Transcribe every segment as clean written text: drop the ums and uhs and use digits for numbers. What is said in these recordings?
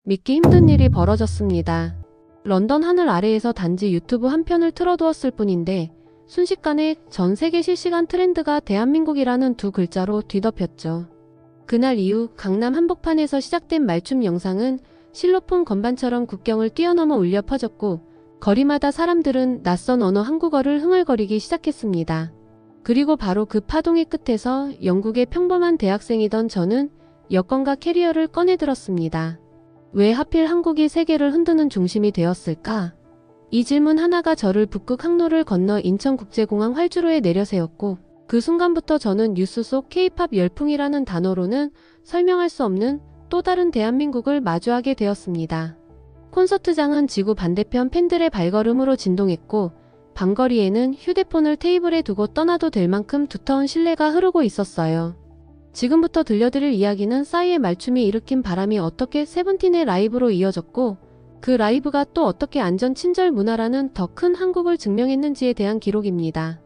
믿기 힘든 일이 벌어졌습니다. 런던 하늘 아래에서 단지 유튜브 한 편을 틀어두었을 뿐인데 순식간에 전 세계 실시간 트렌드가 대한민국이라는 두 글자로 뒤덮였죠. 그날 이후 강남 한복판에서 시작된 말춤 영상은 실로폰 건반처럼 국경을 뛰어넘어 울려 퍼졌고 거리마다 사람들은 낯선 언어 한국어를 흥얼거리기 시작했습니다. 그리고 바로 그 파동의 끝에서 영국의 평범한 대학생이던 저는 여권과 캐리어를 꺼내들었습니다. 왜 하필 한국이 세계를 흔드는 중심이 되었을까? 이 질문 하나가 저를 북극 항로를 건너 인천국제공항 활주로에 내려세웠고 그 순간부터 저는 뉴스 속 K-팝 열풍이라는 단어로는 설명할 수 없는 또 다른 대한민국을 마주하게 되었습니다. 콘서트장은 지구 반대편 팬들의 발걸음으로 진동했고 밤거리에는 휴대폰을 테이블에 두고 떠나도 될 만큼 두터운 신뢰가 흐르고 있었어요. 지금부터 들려드릴 이야기는 싸이의 말춤이 일으킨 바람이 어떻게 세븐틴의 라이브로 이어졌고 그 라이브가 또 어떻게 안전 친절 문화라는 더 큰 한국을 증명했는지에 대한 기록입니다.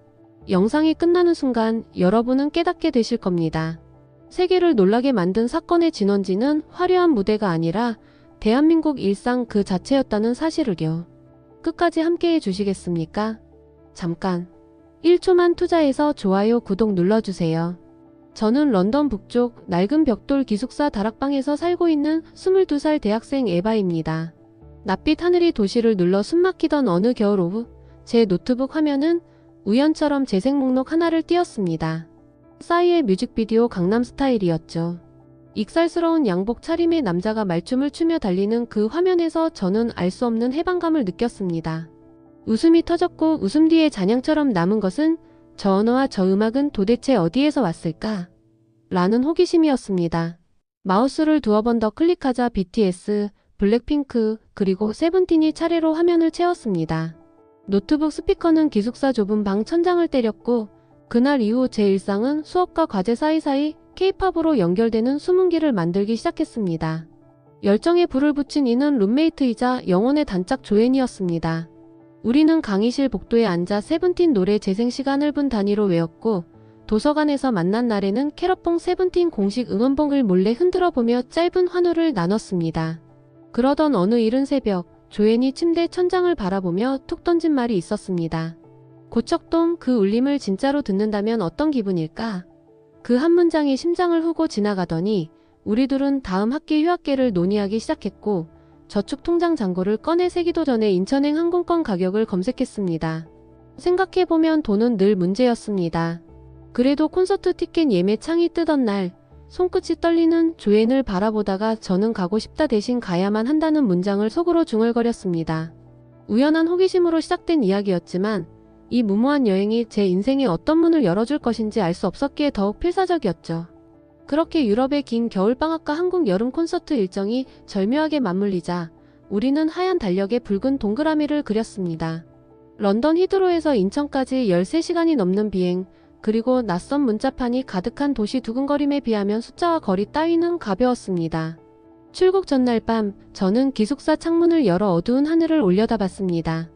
영상이 끝나는 순간 여러분은 깨닫게 되실 겁니다. 세계를 놀라게 만든 사건의 진원지는 화려한 무대가 아니라 대한민국 일상 그 자체였다는 사실을요. 끝까지 함께해 주시겠습니까? 잠깐 1초만 투자해서 좋아요, 구독 눌러주세요. 저는 런던 북쪽 낡은 벽돌 기숙사 다락방에서 살고 있는 22살 대학생 에바입니다. 낯빛 하늘이 도시를 눌러 숨막히던 어느 겨울 오후 제 노트북 화면은 우연처럼 재생 목록 하나를 띄었습니다. 싸이의 뮤직비디오 강남스타일이었죠. 익살스러운 양복 차림의 남자가 말춤을 추며 달리는 그 화면에서 저는 알 수 없는 해방감을 느꼈습니다. 웃음이 터졌고 웃음 뒤에 잔향처럼 남은 것은 저 언어와 저 음악은 도대체 어디에서 왔을까? 라는 호기심이었습니다. 마우스를 두어 번 더 클릭하자 BTS, 블랙핑크, 그리고 세븐틴이 차례로 화면을 채웠습니다. 노트북 스피커는 기숙사 좁은 방 천장을 때렸고 그날 이후 제 일상은 수업과 과제 사이사이 K-팝으로 연결되는 숨은 길을 만들기 시작했습니다. 열정에 불을 붙인 이는 룸메이트이자 영혼의 단짝 조앤이었습니다. 우리는 강의실 복도에 앉아 세븐틴 노래 재생 시간을 분 단위로 외웠고 도서관에서 만난 날에는 캐럿봉 세븐틴 공식 응원봉을 몰래 흔들어 보며 짧은 환호를 나눴습니다. 그러던 어느 이른 새벽 조앤이 침대 천장을 바라보며 툭 던진 말이 있었습니다. 고척동 그 울림을 진짜로 듣는다면 어떤 기분일까? 그 한 문장이 심장을 후고 지나가더니 우리 둘은 다음 학기 휴학계를 논의하기 시작했고 저축통장 잔고를 꺼내 세기도 전에 인천행 항공권 가격을 검색했습니다. 생각해보면 돈은 늘 문제였습니다. 그래도 콘서트 티켓 예매 창이 뜨던 날 손끝이 떨리는 조앤을 바라보다가 저는 가고 싶다 대신 가야만 한다는 문장을 속으로 중얼거렸습니다. 우연한 호기심으로 시작된 이야기였지만 이 무모한 여행이 제 인생에 어떤 문을 열어줄 것인지 알 수 없었기에 더욱 필사적이었죠. 그렇게 유럽의 긴 겨울방학과 한국 여름 콘서트 일정이 절묘하게 맞물리자 우리는 하얀 달력에 붉은 동그라미를 그렸습니다. 런던 히드로에서 인천까지 13시간이 넘는 비행, 그리고 낯선 문자판이 가득한 도시 두근거림에 비하면 숫자와 거리 따위는 가벼웠습니다. 출국 전날 밤 저는 기숙사 창문을 열어 어두운 하늘을 올려다봤습니다.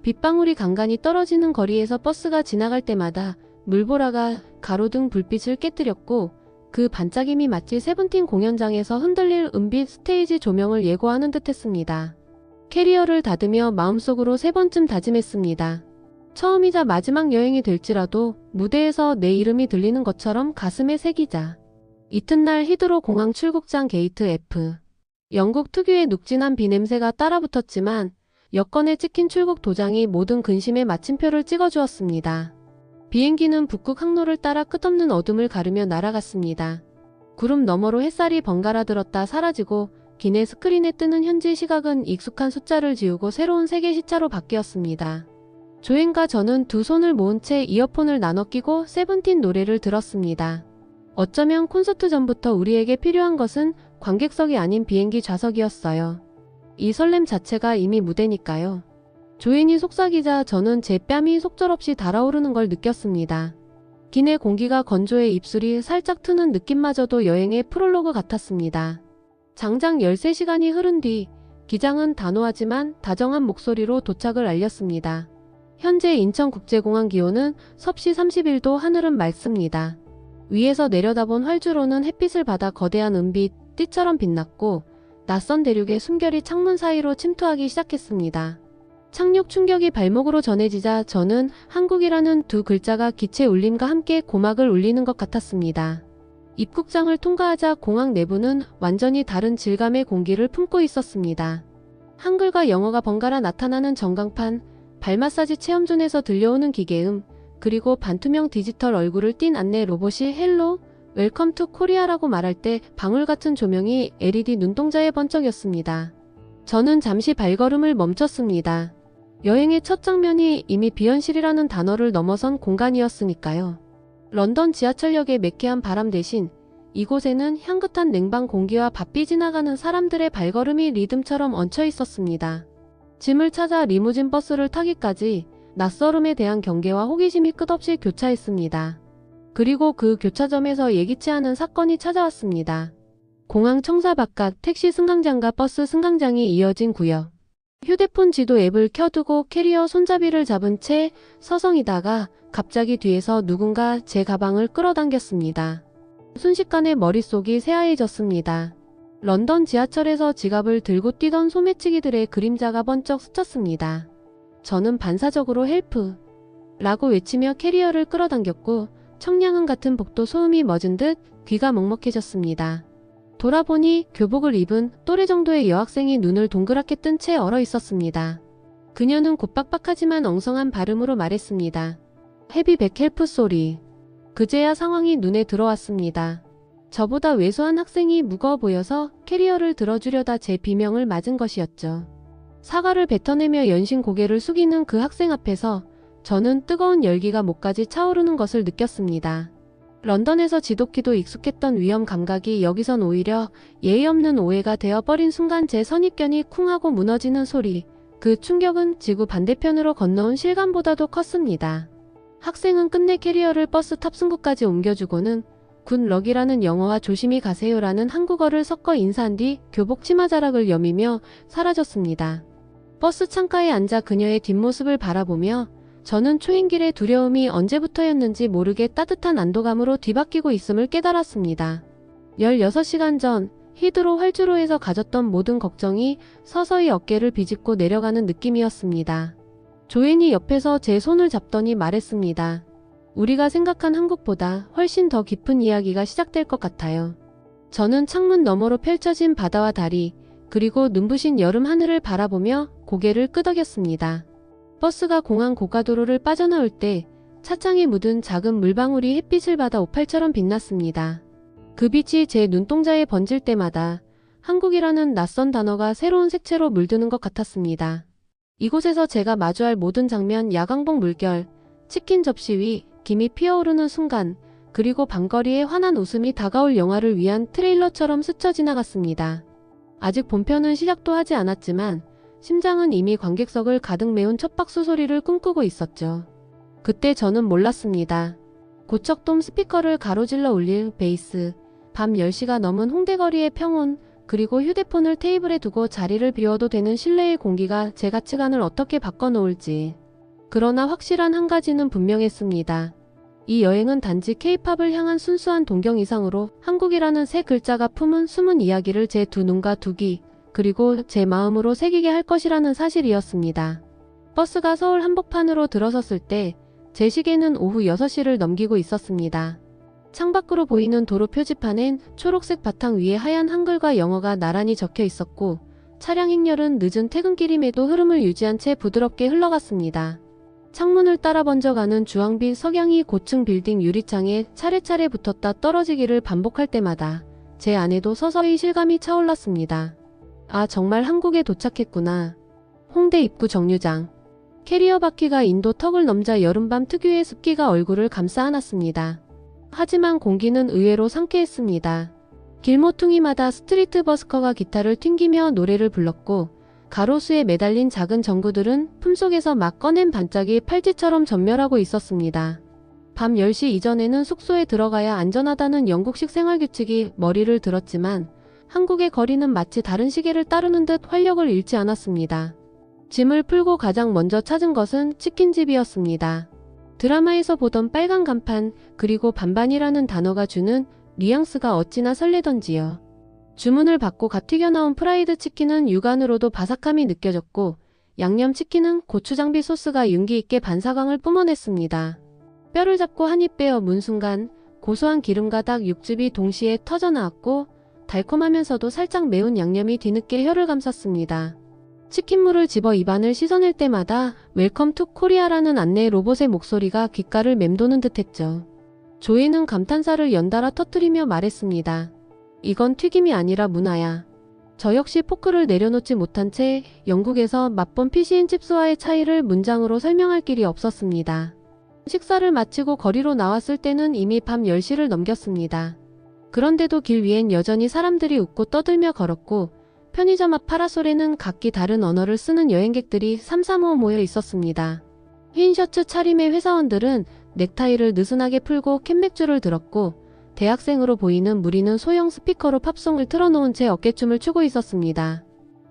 빗방울이 간간히 떨어지는 거리에서 버스가 지나갈 때마다 물보라가 가로등 불빛을 깨뜨렸고 그 반짝임이 마치 세븐틴 공연장에서 흔들릴 은빛 스테이지 조명을 예고하는 듯했습니다. 캐리어를 닫으며 마음속으로 3번쯤 다짐했습니다. 처음이자 마지막 여행이 될지라도 무대에서 내 이름이 들리는 것처럼 가슴에 새기자. 이튿날 히드로 공항 출국장 게이트 F. 영국 특유의 눅진한 비냄새가 따라붙었지만 여권에 찍힌 출국 도장이 모든 근심의 마침표를 찍어주었습니다. 비행기는 북극 항로를 따라 끝없는 어둠을 가르며 날아갔습니다. 구름 너머로 햇살이 번갈아 들었다 사라지고 기내 스크린에 뜨는 현지 시각은 익숙한 숫자를 지우고 새로운 세계 시차로 바뀌었습니다. 조앤과 저는 두 손을 모은 채 이어폰을 나눠 끼고 세븐틴 노래를 들었습니다. 어쩌면 콘서트 전부터 우리에게 필요한 것은 관객석이 아닌 비행기 좌석이었어요. 이 설렘 자체가 이미 무대니까요. 조앤이 속삭이자 저는 제 뺨이 속절없이 달아오르는 걸 느꼈습니다. 기내 공기가 건조해 입술이 살짝 트는 느낌마저도 여행의 프롤로그 같았습니다. 장장 13시간이 흐른 뒤 기장은 단호하지만 다정한 목소리로 도착을 알렸습니다. 현재 인천국제공항 기온은 섭씨 31도, 하늘은 맑습니다. 위에서 내려다본 활주로는 햇빛을 받아 거대한 은빛, 띠처럼 빛났고 낯선 대륙의 숨결이 창문 사이로 침투하기 시작했습니다. 착륙 충격이 발목으로 전해지자 저는 한국이라는 두 글자가 기체 울림과 함께 고막을 울리는 것 같았습니다. 입국장을 통과하자 공항 내부는 완전히 다른 질감의 공기를 품고 있었습니다. 한글과 영어가 번갈아 나타나는 전광판, 발 마사지 체험존에서 들려오는 기계음, 그리고 반투명 디지털 얼굴을 띤 안내 로봇이 헬로, 웰컴 투 코리아라고 말할 때 방울 같은 조명이 LED 눈동자에 번쩍였습니다. 저는 잠시 발걸음을 멈췄습니다. 여행의 첫 장면이 이미 비현실이라는 단어를 넘어선 공간이었으니까요. 런던 지하철역의 매캐한 바람 대신 이곳에는 향긋한 냉방 공기와 바삐 지나가는 사람들의 발걸음이 리듬처럼 얹혀 있었습니다. 짐을 찾아 리무진 버스를 타기까지 낯설음에 대한 경계와 호기심이 끝없이 교차했습니다. 그리고 그 교차점에서 예기치 않은 사건이 찾아왔습니다. 공항 청사 바깥 택시 승강장과 버스 승강장이 이어진 구역. 휴대폰 지도 앱을 켜두고 캐리어 손잡이를 잡은 채 서성이다가 갑자기 뒤에서 누군가 제 가방을 끌어당겼습니다. 순식간에 머릿속이 새하얘졌습니다. 런던 지하철에서 지갑을 들고 뛰던 소매치기들의 그림자가 번쩍 스쳤습니다. 저는 반사적으로 헬프! 라고 외치며 캐리어를 끌어당겼고 청량함 같은 복도 소음이 멎은 듯 귀가 먹먹해졌습니다. 돌아보니 교복을 입은 또래 정도의 여학생이 눈을 동그랗게 뜬 채 얼어 있었습니다. 그녀는 곧박박하지만 엉성한 발음으로 말했습니다. 헤비백 헬프 소리. 그제야 상황이 눈에 들어왔습니다. 저보다 왜소한 학생이 무거워 보여서 캐리어를 들어주려다 제 비명을 맞은 것이었죠. 사과를 뱉어내며 연신 고개를 숙이는 그 학생 앞에서 저는 뜨거운 열기가 목까지 차오르는 것을 느꼈습니다. 런던에서 지독히도 익숙했던 위험 감각이 여기선 오히려 예의 없는 오해가 되어버린 순간 제 선입견이 쿵 하고 무너지는 소리. 그 충격은 지구 반대편으로 건너온 실감보다도 컸습니다. 학생은 끝내 캐리어를 버스 탑승구까지 옮겨주고는 굿 럭이라는 영어와 조심히 가세요라는 한국어를 섞어 인사한 뒤 교복 치마 자락을 여미며 사라졌습니다. 버스 창가에 앉아 그녀의 뒷모습을 바라보며 저는 초행길의 두려움이 언제부터였는지 모르게 따뜻한 안도감으로 뒤바뀌고 있음을 깨달았습니다. 16시간 전 히드로 활주로에서 가졌던 모든 걱정이 서서히 어깨를 비집고 내려가는 느낌이었습니다. 조앤이 옆에서 제 손을 잡더니 말했습니다. 우리가 생각한 한국보다 훨씬 더 깊은 이야기가 시작될 것 같아요. 저는 창문 너머로 펼쳐진 바다와 다리, 그리고 눈부신 여름 하늘을 바라보며 고개를 끄덕였습니다. 버스가 공항 고가도로를 빠져나올 때 차창에 묻은 작은 물방울이 햇빛을 받아 오팔처럼 빛났습니다. 그 빛이 제 눈동자에 번질 때마다 한국이라는 낯선 단어가 새로운 색채로 물드는 것 같았습니다. 이곳에서 제가 마주할 모든 장면, 야광봉 물결, 치킨 접시 위, 김이 피어오르는 순간, 그리고 밤거리에 환한 웃음이 다가올 영화를 위한 트레일러처럼 스쳐 지나갔습니다. 아직 본편은 시작도 하지 않았지만 심장은 이미 관객석을 가득 메운 첫 박수 소리를 꿈꾸고 있었죠. 그때 저는 몰랐습니다. 고척돔 스피커를 가로질러 울릴 베이스, 밤 10시가 넘은 홍대거리의 평온, 그리고 휴대폰을 테이블에 두고 자리를 비워도 되는 실내의 공기가 제 가치관을 어떻게 바꿔놓을지. 그러나 확실한 한 가지는 분명했습니다. 이 여행은 단지 K-팝을 향한 순수한 동경 이상으로 한국이라는 세 글자가 품은 숨은 이야기를 제 두 눈과 두 귀, 그리고 제 마음으로 새기게 할 것이라는 사실이었습니다. 버스가 서울 한복판으로 들어섰을 때 제 시계는 오후 6시를 넘기고 있었습니다. 창밖으로 보이는 도로 표지판엔 초록색 바탕 위에 하얀 한글과 영어가 나란히 적혀 있었고 차량 행렬은 늦은 퇴근길임에도 흐름을 유지한 채 부드럽게 흘러갔습니다. 창문을 따라 번져가는 주황빛 석양이 고층 빌딩 유리창에 차례차례 붙었다 떨어지기를 반복할 때마다 제 안에도 서서히 실감이 차올랐습니다. 아, 정말 한국에 도착했구나. 홍대 입구 정류장. 캐리어 바퀴가 인도 턱을 넘자 여름밤 특유의 습기가 얼굴을 감싸 안았습니다. 하지만 공기는 의외로 상쾌했습니다. 길모퉁이마다 스트리트 버스커가 기타를 튕기며 노래를 불렀고 가로수에 매달린 작은 전구들은 품속에서 막 꺼낸 반짝이 팔찌처럼 전멸하고 있었습니다. 밤 10시 이전에는 숙소에 들어가야 안전하다는 영국식 생활규칙이 머리를 들었지만 한국의 거리는 마치 다른 시계를 따르는 듯 활력을 잃지 않았습니다. 짐을 풀고 가장 먼저 찾은 것은 치킨집이었습니다. 드라마에서 보던 빨간 간판, 그리고 반반이라는 단어가 주는 뉘앙스가 어찌나 설레던지요. 주문을 받고 갓 튀겨나온 프라이드 치킨은 육안으로도 바삭함이 느껴졌고 양념 치킨은 고추장비 소스가 윤기 있게 반사광을 뿜어냈습니다. 뼈를 잡고 한 입 빼어 문 순간 고소한 기름과 닭 육즙이 동시에 터져나왔고 달콤하면서도 살짝 매운 양념이 뒤늦게 혀를 감쌌습니다. 치킨물을 집어 입안을 씻어낼 때마다 웰컴 투 코리아라는 안내 로봇의 목소리가 귓가를 맴도는 듯했죠. 조이는 감탄사를 연달아 터뜨리며 말했습니다. 이건 튀김이 아니라 문화야. 저 역시 포크를 내려놓지 못한 채 영국에서 맛본 피시앤칩스와의 차이를 문장으로 설명할 길이 없었습니다. 식사를 마치고 거리로 나왔을 때는 이미 밤 10시를 넘겼습니다. 그런데도 길 위엔 여전히 사람들이 웃고 떠들며 걸었고 편의점 앞 파라솔에는 각기 다른 언어를 쓰는 여행객들이 삼삼오오 모여 있었습니다. 흰 셔츠 차림의 회사원들은 넥타이를 느슨하게 풀고 캔맥주를 들었고 대학생으로 보이는 무리는 소형 스피커로 팝송을 틀어놓은 채 어깨춤을 추고 있었습니다.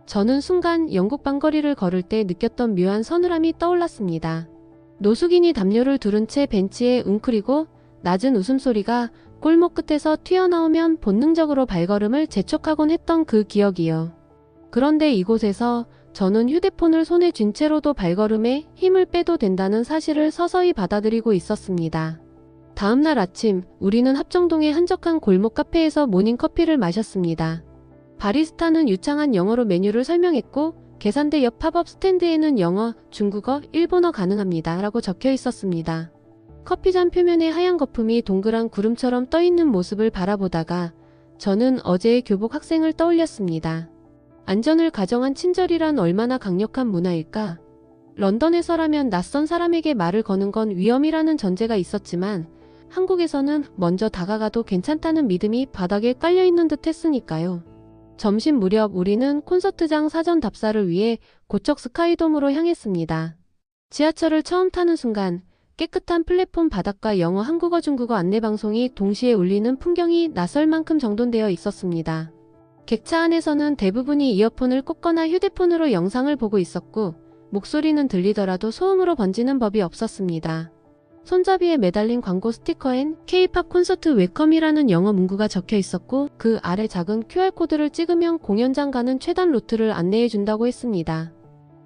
저는 순간 영국 밤거리를 걸을 때 느꼈던 묘한 서늘함이 떠올랐습니다. 노숙인이 담요를 두른 채 벤치에 웅크리고 낮은 웃음소리가 골목 끝에서 튀어나오면 본능적으로 발걸음을 재촉하곤 했던 그 기억이요. 그런데 이곳에서 저는 휴대폰을 손에 쥔 채로도 발걸음에 힘을 빼도 된다는 사실을 서서히 받아들이고 있었습니다. 다음날 아침 우리는 합정동의 한적한 골목 카페에서 모닝커피를 마셨습니다. 바리스타는 유창한 영어로 메뉴를 설명했고 계산대 옆 팝업 스탠드에는 영어, 중국어, 일본어 가능합니다 라고 적혀 있었습니다. 커피잔 표면에 하얀 거품이 동그란 구름처럼 떠있는 모습을 바라보다가 저는 어제의 교복 학생을 떠올렸습니다. 안전을 가정한 친절이란 얼마나 강력한 문화일까? 런던에서라면 낯선 사람에게 말을 거는 건 위험이라는 전제가 있었지만 한국에서는 먼저 다가가도 괜찮다는 믿음이 바닥에 깔려있는 듯 했으니까요. 점심 무렵 우리는 콘서트장 사전 답사를 위해 고척 스카이돔으로 향했습니다. 지하철을 처음 타는 순간 깨끗한 플랫폼 바닥과 영어, 한국어, 중국어 안내방송이 동시에 울리는 풍경이 낯설 만큼 정돈되어 있었습니다. 객차 안에서는 대부분이 이어폰을 꽂거나 휴대폰으로 영상을 보고 있었고 목소리는 들리더라도 소음으로 번지는 법이 없었습니다. 손잡이에 매달린 광고 스티커엔 K-팝 콘서트 웰컴이라는 영어 문구가 적혀 있었고 그 아래 작은 QR코드를 찍으면 공연장 가는 최단 루트를 안내해 준다고 했습니다.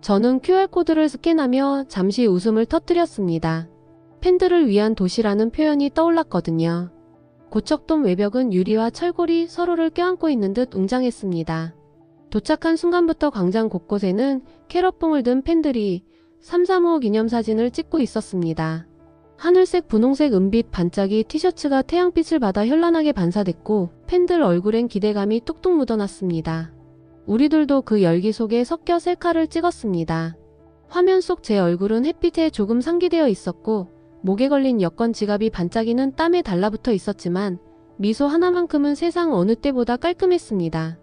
저는 QR코드를 스캔하며 잠시 웃음을 터뜨렸습니다. 팬들을 위한 도시라는 표현이 떠올랐거든요. 고척돔 외벽은 유리와 철골이 서로를 껴안고 있는 듯 웅장했습니다. 도착한 순간부터 광장 곳곳에는 캐럿봉을 든 팬들이 335 기념사진을 찍고 있었습니다. 하늘색, 분홍색, 은빛, 반짝이 티셔츠가 태양빛을 받아 현란하게 반사됐고 팬들 얼굴엔 기대감이 뚝뚝 묻어났습니다. 우리들도 그 열기 속에 섞여 셀카를 찍었습니다. 화면 속 제 얼굴은 햇빛에 조금 상기되어 있었고 목에 걸린 여권 지갑이 반짝이는 땀에 달라붙어 있었지만 미소 하나만큼은 세상 어느 때보다 깔끔했습니다.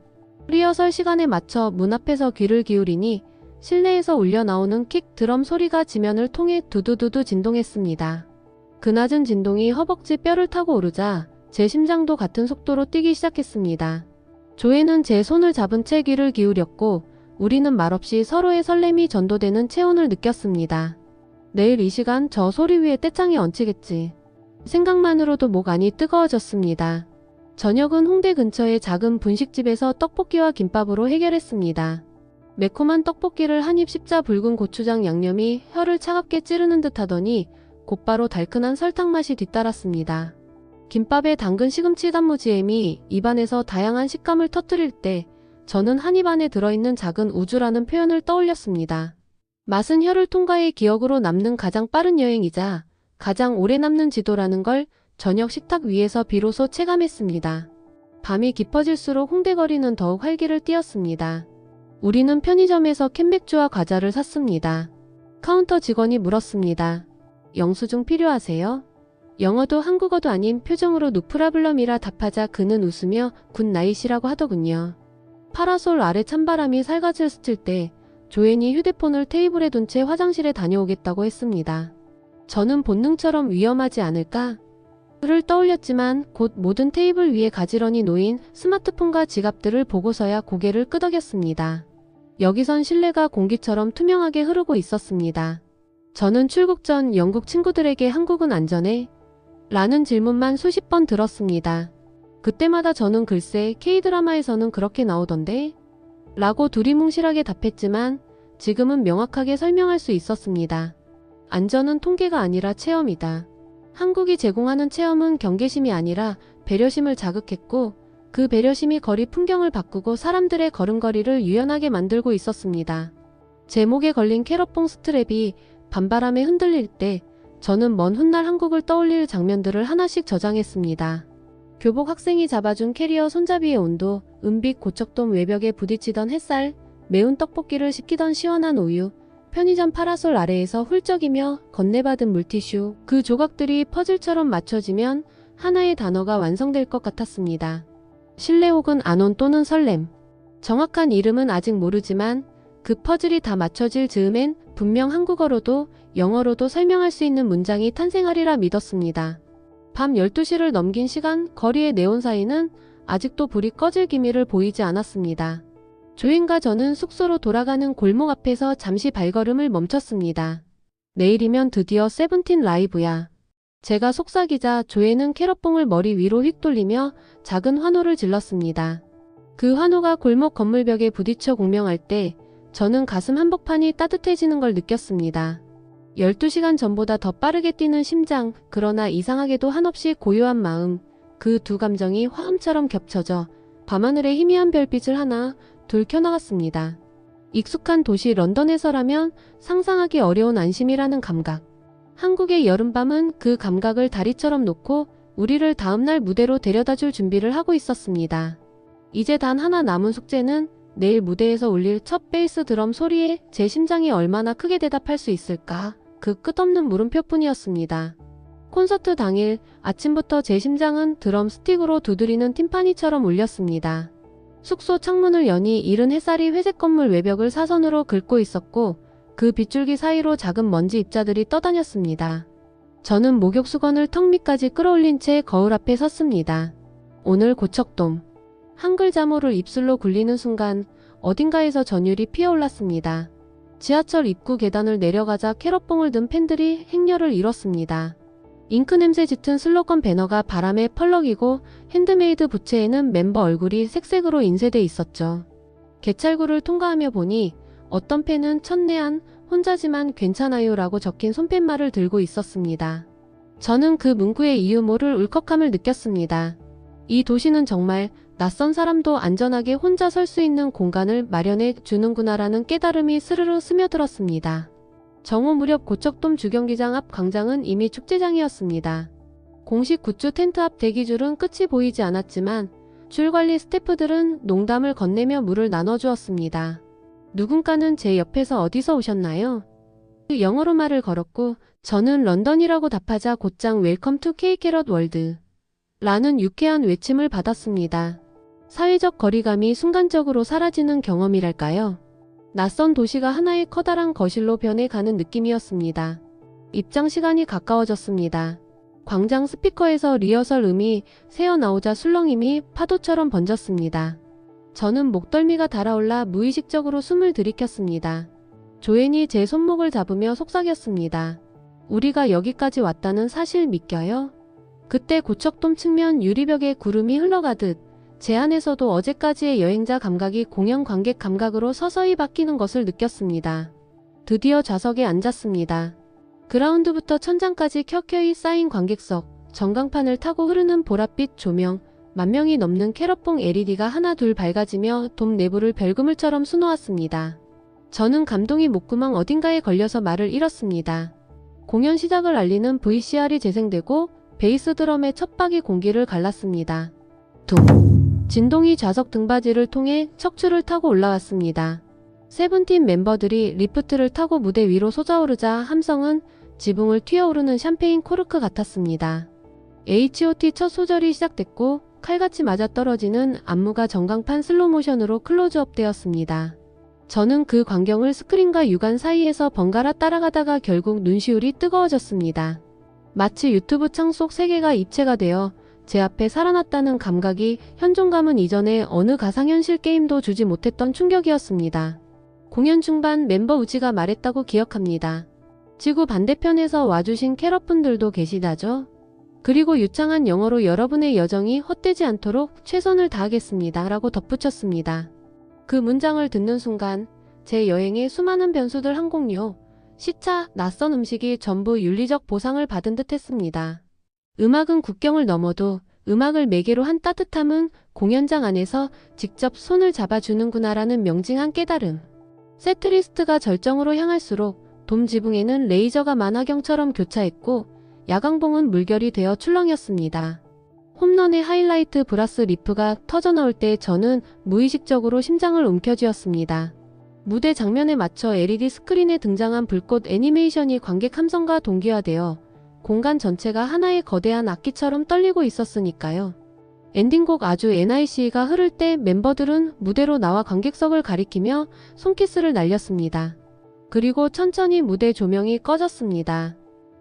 리허설 시간에 맞춰 문 앞에서 귀를 기울이니 실내에서 울려 나오는 킥 드럼 소리가 지면을 통해 두두두두 진동했습니다. 그 낮은 진동이 허벅지 뼈를 타고 오르자 제 심장도 같은 속도로 뛰기 시작했습니다. 조에는 제 손을 잡은 채 귀를 기울였고 우리는 말없이 서로의 설렘이 전도되는 체온을 느꼈습니다. 내일 이 시간 저 소리 위에 떼창이 얹히겠지. 생각만으로도 목 안이 뜨거워졌습니다. 저녁은 홍대 근처의 작은 분식집에서 떡볶이와 김밥으로 해결했습니다. 매콤한 떡볶이를 한 입 씹자 붉은 고추장 양념이 혀를 차갑게 찌르는 듯 하더니 곧바로 달큰한 설탕 맛이 뒤따랐습니다. 김밥에 담근 시금치 단무지햄이 입안에서 다양한 식감을 터뜨릴 때 저는 한 입 안에 들어있는 작은 우주라는 표현을 떠올렸습니다. 맛은 혀를 통과해 기억으로 남는 가장 빠른 여행이자 가장 오래 남는 지도라는 걸 저녁 식탁 위에서 비로소 체감했습니다. 밤이 깊어질수록 홍대 거리는 더욱 활기를 띠었습니다. 우리는 편의점에서 캔맥주와 과자를 샀습니다. 카운터 직원이 물었습니다. 영수증 필요하세요? 영어도 한국어도 아닌 표정으로 노프라블럼이라 답하자 그는 웃으며 굿나잇이라고 하더군요. 파라솔 아래 찬바람이 살갗을 스칠 때 조앤이 휴대폰을 테이블에 둔 채 화장실에 다녀오겠다고 했습니다. 저는 본능처럼 위험하지 않을까? 를 떠올렸지만 곧 모든 테이블 위에 가지런히 놓인 스마트폰과 지갑들을 보고서야 고개를 끄덕였습니다. 여기선 실내가 공기처럼 투명하게 흐르고 있었습니다. 저는 출국 전 영국 친구들에게 한국은 안전해? 라는 질문만 수십 번 들었습니다. 그때마다 저는 글쎄 K드라마에서는 그렇게 나오던데? 라고 두리뭉실하게 답했지만 지금은 명확하게 설명할 수 있었습니다. 안전은 통계가 아니라 체험이다. 한국이 제공하는 체험은 경계심이 아니라 배려심을 자극했고 그 배려심이 거리 풍경을 바꾸고 사람들의 걸음걸이를 유연하게 만들고 있었습니다. 제 목에 걸린 캐럿봉 스트랩이 밤바람에 흔들릴 때 저는 먼 훗날 한국을 떠올릴 장면들을 하나씩 저장했습니다. 교복 학생이 잡아준 캐리어 손잡이의 온도, 은빛 고척돔 외벽에 부딪히던 햇살, 매운 떡볶이를 식히던 시원한 우유, 편의점 파라솔 아래에서 훌쩍이며 건네받은 물티슈, 그 조각들이 퍼즐처럼 맞춰지면 하나의 단어가 완성될 것 같았습니다. 신뢰 혹은 안온 또는 설렘. 정확한 이름은 아직 모르지만 그 퍼즐이 다 맞춰질 즈음엔 분명 한국어로도 영어로도 설명할 수 있는 문장이 탄생하리라 믿었습니다. 밤 12시를 넘긴 시간 거리의 네온 사이는 아직도 불이 꺼질 기미를 보이지 않았습니다. 조인과 저는 숙소로 돌아가는 골목 앞에서 잠시 발걸음을 멈췄습니다. 내일이면 드디어 세븐틴 라이브야. 제가 속삭이자 조에는 캐럿봉을 머리 위로 휙 돌리며 작은 환호를 질렀습니다. 그 환호가 골목 건물벽에 부딪혀 공명할 때 저는 가슴 한복판이 따뜻해지는 걸 느꼈습니다. 12시간 전보다 더 빠르게 뛰는 심장, 그러나 이상하게도 한없이 고요한 마음, 그 두 감정이 화음처럼 겹쳐져 밤하늘에 희미한 별빛을 하나, 둘 켜나갔습니다. 익숙한 도시 런던에서라면 상상하기 어려운 안심이라는 감각. 한국의 여름밤은 그 감각을 다리처럼 놓고 우리를 다음날 무대로 데려다줄 준비를 하고 있었습니다. 이제 단 하나 남은 숙제는 내일 무대에서 울릴 첫 베이스 드럼 소리에 제 심장이 얼마나 크게 대답할 수 있을까? 그 끝없는 물음표뿐이었습니다. 콘서트 당일 아침부터 제 심장은 드럼 스틱으로 두드리는 팀파니처럼 울렸습니다. 숙소 창문을 여니 이른 햇살이 회색 건물 외벽을 사선으로 긁고 있었고 그 빗줄기 사이로 작은 먼지 입자들이 떠다녔습니다. 저는 목욕 수건을 턱 밑까지 끌어올린 채 거울 앞에 섰습니다. 오늘 고척돔. 한글 자모를 입술로 굴리는 순간 어딘가에서 전율이 피어올랐습니다. 지하철 입구 계단을 내려가자 캐럿봉을 든 팬들이 행렬을 이뤘습니다. 잉크 냄새 짙은 슬로건 배너가 바람에 펄럭이고 핸드메이드 부채에는 멤버 얼굴이 색색으로 인쇄돼 있었죠. 개찰구를 통과하며 보니 어떤 팬은 첫내한 혼자지만 괜찮아요 라고 적힌 손팻말을 들고 있었습니다. 저는 그 문구의 이유 모를 울컥함을 느꼈습니다. 이 도시는 정말 낯선 사람도 안전하게 혼자 설 수 있는 공간을 마련해 주는구나라는 깨달음이 스르르 스며들었습니다. 정오 무렵 고척돔 주경기장 앞 광장은 이미 축제장이었습니다. 공식 굿즈 텐트 앞 대기줄은 끝이 보이지 않았지만 줄 관리 스태프들은 농담을 건네며 물을 나눠주었습니다. 누군가는 제 옆에서 어디서 오셨나요? 영어로 말을 걸었고 저는 런던이라고 답하자 곧장 웰컴 투 K 캐럿 월드 라는 유쾌한 외침을 받았습니다. 사회적 거리감이 순간적으로 사라지는 경험이랄까요? 낯선 도시가 하나의 커다란 거실로 변해가는 느낌이었습니다. 입장 시간이 가까워졌습니다. 광장 스피커에서 리허설 음이 새어나오자 술렁임이 파도처럼 번졌습니다. 저는 목덜미가 달아올라 무의식적으로 숨을 들이켰습니다. 조앤이 제 손목을 잡으며 속삭였습니다. 우리가 여기까지 왔다는 사실 믿겨요? 그때 고척돔 측면 유리벽에 구름이 흘러가듯 제 안에서도 어제까지의 여행자 감각이 공연 관객 감각으로 서서히 바뀌는 것을 느꼈습니다. 드디어 좌석에 앉았습니다. 그라운드부터 천장까지 켜켜이 쌓인 관객석, 전광판을 타고 흐르는 보랏빛 조명, 만 명이 넘는 캐럿봉 LED가 하나 둘 밝아지며 돔 내부를 별그물처럼 수놓았습니다. 저는 감동이 목구멍 어딘가에 걸려서 말을 잃었습니다. 공연 시작을 알리는 VCR이 재생되고 베이스 드럼의 첫 박이 공기를 갈랐습니다. 둥! 진동이 좌석 등받이를 통해 척추를 타고 올라왔습니다. 세븐틴 멤버들이 리프트를 타고 무대 위로 솟아오르자 함성은 지붕을 튀어오르는 샴페인 코르크 같았습니다. H.O.T 첫 소절이 시작됐고 칼같이 맞아떨어지는 안무가 전광판 슬로모션으로 클로즈업 되었습니다. 저는 그 광경을 스크린과 유관 사이에서 번갈아 따라가다가 결국 눈시울이 뜨거워졌습니다. 마치 유튜브 창 속 세계가 입체가 되어 제 앞에 살아났다는 감각이 현존감은 이전에 어느 가상현실 게임도 주지 못했던 충격이었습니다. 공연 중반 멤버 우지가 말했다고 기억합니다. 지구 반대편에서 와주신 캐럿분들도 계시다죠? 그리고 유창한 영어로 여러분의 여정이 헛되지 않도록 최선을 다하겠습니다. 라고 덧붙였습니다. 그 문장을 듣는 순간 제 여행의 수많은 변수들 항공료, 시차, 낯선 음식이 전부 윤리적 보상을 받은 듯 했습니다. 음악은 국경을 넘어도 음악을 매개로 한 따뜻함은 공연장 안에서 직접 손을 잡아주는구나라는 명징한 깨달음. 세트리스트가 절정으로 향할수록 돔 지붕에는 레이저가 만화경처럼 교차했고 야광봉은 물결이 되어 출렁였습니다. 홈런의 하이라이트 브라스 리프가 터져나올 때 저는 무의식적으로 심장을 움켜쥐었습니다. 무대 장면에 맞춰 LED 스크린에 등장한 불꽃 애니메이션이 관객 함성과 동기화되어 공간 전체가 하나의 거대한 악기처럼 떨리고 있었으니까요. 엔딩곡 아주 NIC가 흐를 때 멤버들은 무대로 나와 관객석을 가리키며 손키스를 날렸습니다. 그리고 천천히 무대 조명이 꺼졌습니다.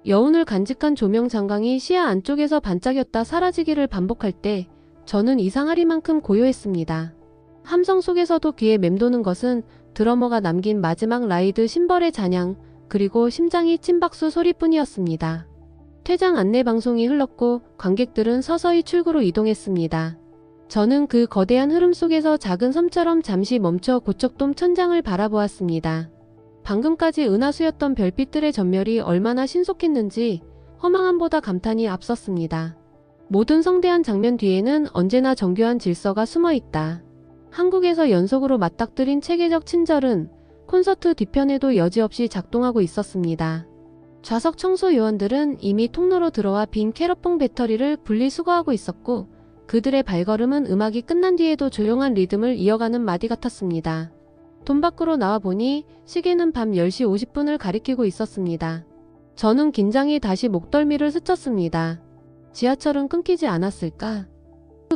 여운을 간직한 조명 장광이 시야 안쪽에서 반짝였다 사라지기를 반복할 때 저는 이상하리만큼 고요했습니다. 함성 속에서도 귀에 맴도는 것은 드러머가 남긴 마지막 라이드 심벌의 잔향, 그리고 심장이 찐박수 소리뿐이었습니다. 퇴장 안내 방송이 흘렀고 관객들은 서서히 출구로 이동했습니다. 저는 그 거대한 흐름 속에서 작은 섬처럼 잠시 멈춰 고척돔 천장을 바라보았습니다. 방금까지 은하수였던 별빛들의 전멸이 얼마나 신속했는지 허망함보다 감탄이 앞섰습니다. 모든 성대한 장면 뒤에는 언제나 정교한 질서가 숨어있다. 한국에서 연속으로 맞닥뜨린 체계적 친절은 콘서트 뒤편에도 여지없이 작동하고 있었습니다. 좌석 청소 요원들은 이미 통로로 들어와 빈 캐럿봉 배터리를 분리수거하고 있었고 그들의 발걸음은 음악이 끝난 뒤에도 조용한 리듬을 이어가는 마디 같았습니다. 돔 밖으로 나와보니 시계는 밤 10시 50분을 가리키고 있었습니다. 저는 긴장이 다시 목덜미를 스쳤습니다. 지하철은 끊기지 않았을까?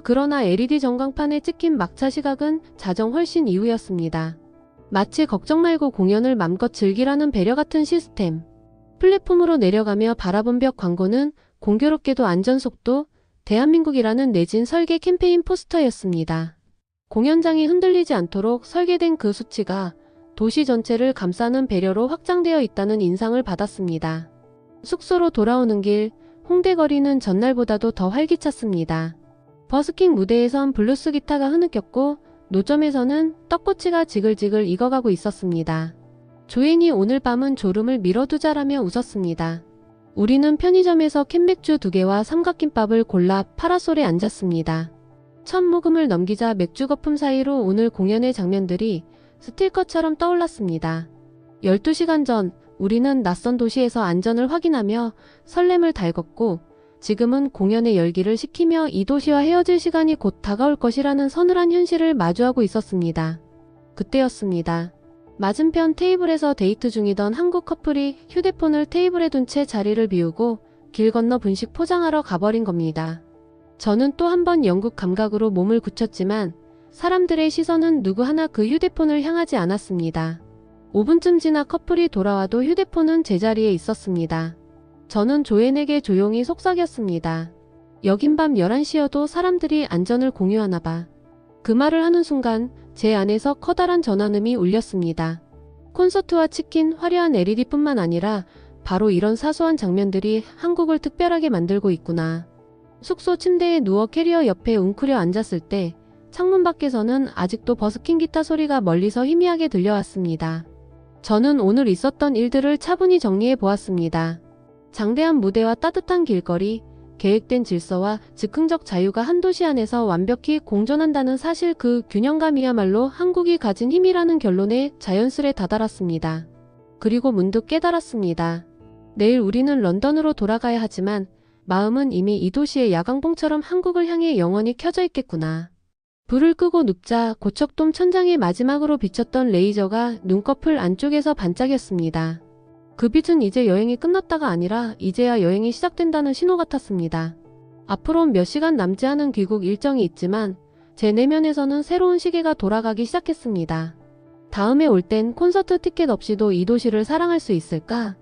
그러나 LED 전광판에 찍힌 막차 시각은 자정 훨씬 이후였습니다. 마치 걱정 말고 공연을 맘껏 즐기라는 배려 같은 시스템. 플랫폼으로 내려가며 바라본 벽 광고는 공교롭게도 안전속도 대한민국이라는 내진 설계 캠페인 포스터였습니다. 공연장이 흔들리지 않도록 설계된 그 수치가 도시 전체를 감싸는 배려로 확장되어 있다는 인상을 받았습니다. 숙소로 돌아오는 길, 홍대 거리는 전날보다도 더 활기찼습니다. 버스킹 무대에선 블루스 기타가 흐느꼈고 노점에서는 떡꼬치가 지글지글 익어가고 있었습니다. 조앤이 오늘 밤은 졸음을 미뤄두자라며 웃었습니다. 우리는 편의점에서 캔맥주 2개와 삼각김밥을 골라 파라솔에 앉았습니다. 첫 모금을 넘기자 맥주 거품 사이로 오늘 공연의 장면들이 스틸컷처럼 떠올랐습니다. 12시간 전 우리는 낯선 도시에서 안전을 확인하며 설렘을 달궜고 지금은 공연의 열기를 식히며 이 도시와 헤어질 시간이 곧 다가올 것이라는 서늘한 현실을 마주하고 있었습니다. 그때였습니다. 맞은편 테이블에서 데이트 중이던 한국 커플이 휴대폰을 테이블에 둔 채 자리를 비우고 길 건너 분식 포장하러 가버린 겁니다. 저는 또 한 번 영국 감각으로 몸을 굳혔지만 사람들의 시선은 누구 하나 그 휴대폰을 향하지 않았습니다. 5분쯤 지나 커플이 돌아와도 휴대폰은 제자리에 있었습니다. 저는 조앤에게 조용히 속삭였습니다. 여긴 밤 11시여도 사람들이 안전을 공유하나 봐. 그 말을 하는 순간 제 안에서 커다란 전환음이 울렸습니다. 콘서트와 치킨, 화려한 LED뿐만 아니라 바로 이런 사소한 장면들이 한국을 특별하게 만들고 있구나. 숙소 침대에 누워 캐리어 옆에 웅크려 앉았을 때 창문 밖에서는 아직도 버스킹 기타 소리가 멀리서 희미하게 들려왔습니다. 저는 오늘 있었던 일들을 차분히 정리해 보았습니다. 장대한 무대와 따뜻한 길거리, 계획된 질서와 즉흥적 자유가 한 도시 안에서 완벽히 공존한다는 사실, 그 균형감이야말로 한국이 가진 힘이라는 결론에 자연스레 다다랐습니다. 그리고 문득 깨달았습니다. 내일 우리는 런던으로 돌아가야 하지만 마음은 이미 이 도시의 야광봉처럼 한국을 향해 영원히 켜져 있겠구나. 불을 끄고 눕자 고척돔 천장에 마지막으로 비쳤던 레이저가 눈꺼풀 안쪽에서 반짝였습니다. 그 빛은 이제 여행이 끝났다가 아니라 이제야 여행이 시작된다는 신호 같았습니다. 앞으로는 몇 시간 남지 않은 귀국 일정이 있지만 제 내면에서는 새로운 시계가 돌아가기 시작했습니다. 다음에 올 땐 콘서트 티켓 없이도 이 도시를 사랑할 수 있을까?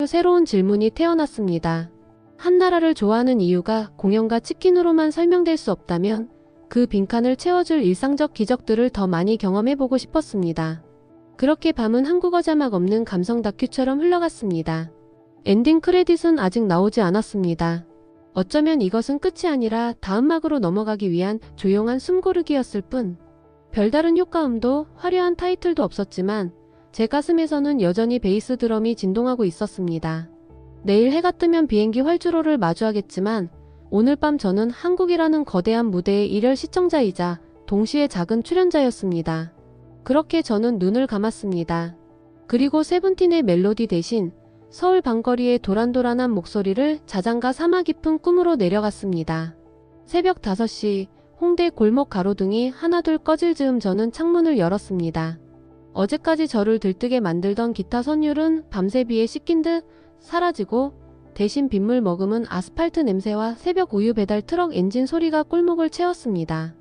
새로운 질문이 태어났습니다. 한 나라를 좋아하는 이유가 공연과 치킨으로만 설명될 수 없다면 그 빈칸을 채워줄 일상적 기적들을 더 많이 경험해보고 싶었습니다. 그렇게 밤은 한국어 자막 없는 감성 다큐처럼 흘러갔습니다. 엔딩 크레딧은 아직 나오지 않았습니다. 어쩌면 이것은 끝이 아니라 다음 막으로 넘어가기 위한 조용한 숨고르기였을 뿐. 별다른 효과음도 화려한 타이틀도 없었지만 제 가슴에서는 여전히 베이스 드럼이 진동하고 있었습니다. 내일 해가 뜨면 비행기 활주로를 마주하겠지만 오늘 밤 저는 한국이라는 거대한 무대의 일열 시청자이자 동시에 작은 출연자였습니다. 그렇게 저는 눈을 감았습니다. 그리고 세븐틴의 멜로디 대신 서울 밤거리의 도란도란한 목소리를 자장가 사마 깊은 꿈으로 내려갔습니다. 새벽 5시 홍대 골목 가로등이 하나둘 꺼질 즈음 저는 창문을 열었습니다. 어제까지 저를 들뜨게 만들던 기타 선율은 밤새 비에 씻긴 듯 사라지고 대신 빗물 머금은 아스팔트 냄새와 새벽 우유 배달 트럭 엔진 소리가 꿀목을 채웠습니다.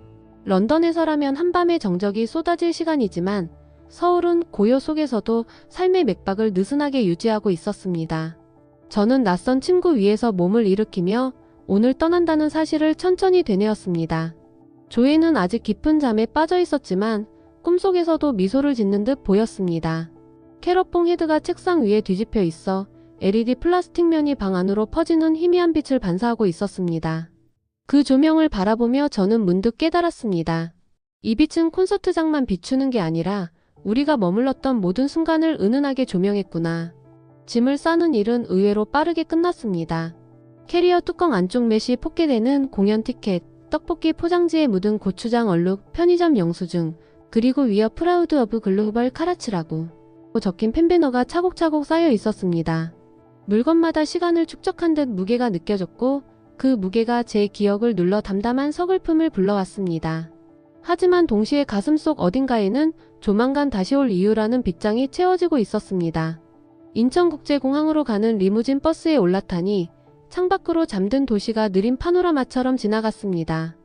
런던에서라면 한밤의 정적이 쏟아질 시간이지만 서울은 고요 속에서도 삶의 맥박을 느슨하게 유지하고 있었습니다. 저는 낯선 침구 위에서 몸을 일으키며 오늘 떠난다는 사실을 천천히 되뇌었습니다. 조이는 아직 깊은 잠에 빠져 있었지만 꿈속에서도 미소를 짓는 듯 보였습니다. 캐럿봉 헤드가 책상 위에 뒤집혀 있어 LED 플라스틱 면이 방 안으로 퍼지는 희미한 빛을 반사하고 있었습니다. 그 조명을 바라보며 저는 문득 깨달았습니다. 이 빛은 콘서트장만 비추는 게 아니라 우리가 머물렀던 모든 순간을 은은하게 조명했구나. 짐을 싸는 일은 의외로 빠르게 끝났습니다. 캐리어 뚜껑 안쪽 매시 포켓에는 공연 티켓, 떡볶이 포장지에 묻은 고추장 얼룩, 편의점 영수증, 그리고 위어 프라우드 오브 글로벌 카라츠라고 적힌 펜배너가 차곡차곡 쌓여 있었습니다. 물건마다 시간을 축적한 듯 무게가 느껴졌고 그 무게가 제 기억을 눌러 담담한 서글픔을 불러왔습니다. 하지만 동시에 가슴속 어딘가에는 조만간 다시 올 이유라는 빗장이 채워지고 있었습니다. 인천국제공항으로 가는 리무진 버스에 올라타니 창밖으로 잠든 도시가 느린 파노라마처럼 지나갔습니다.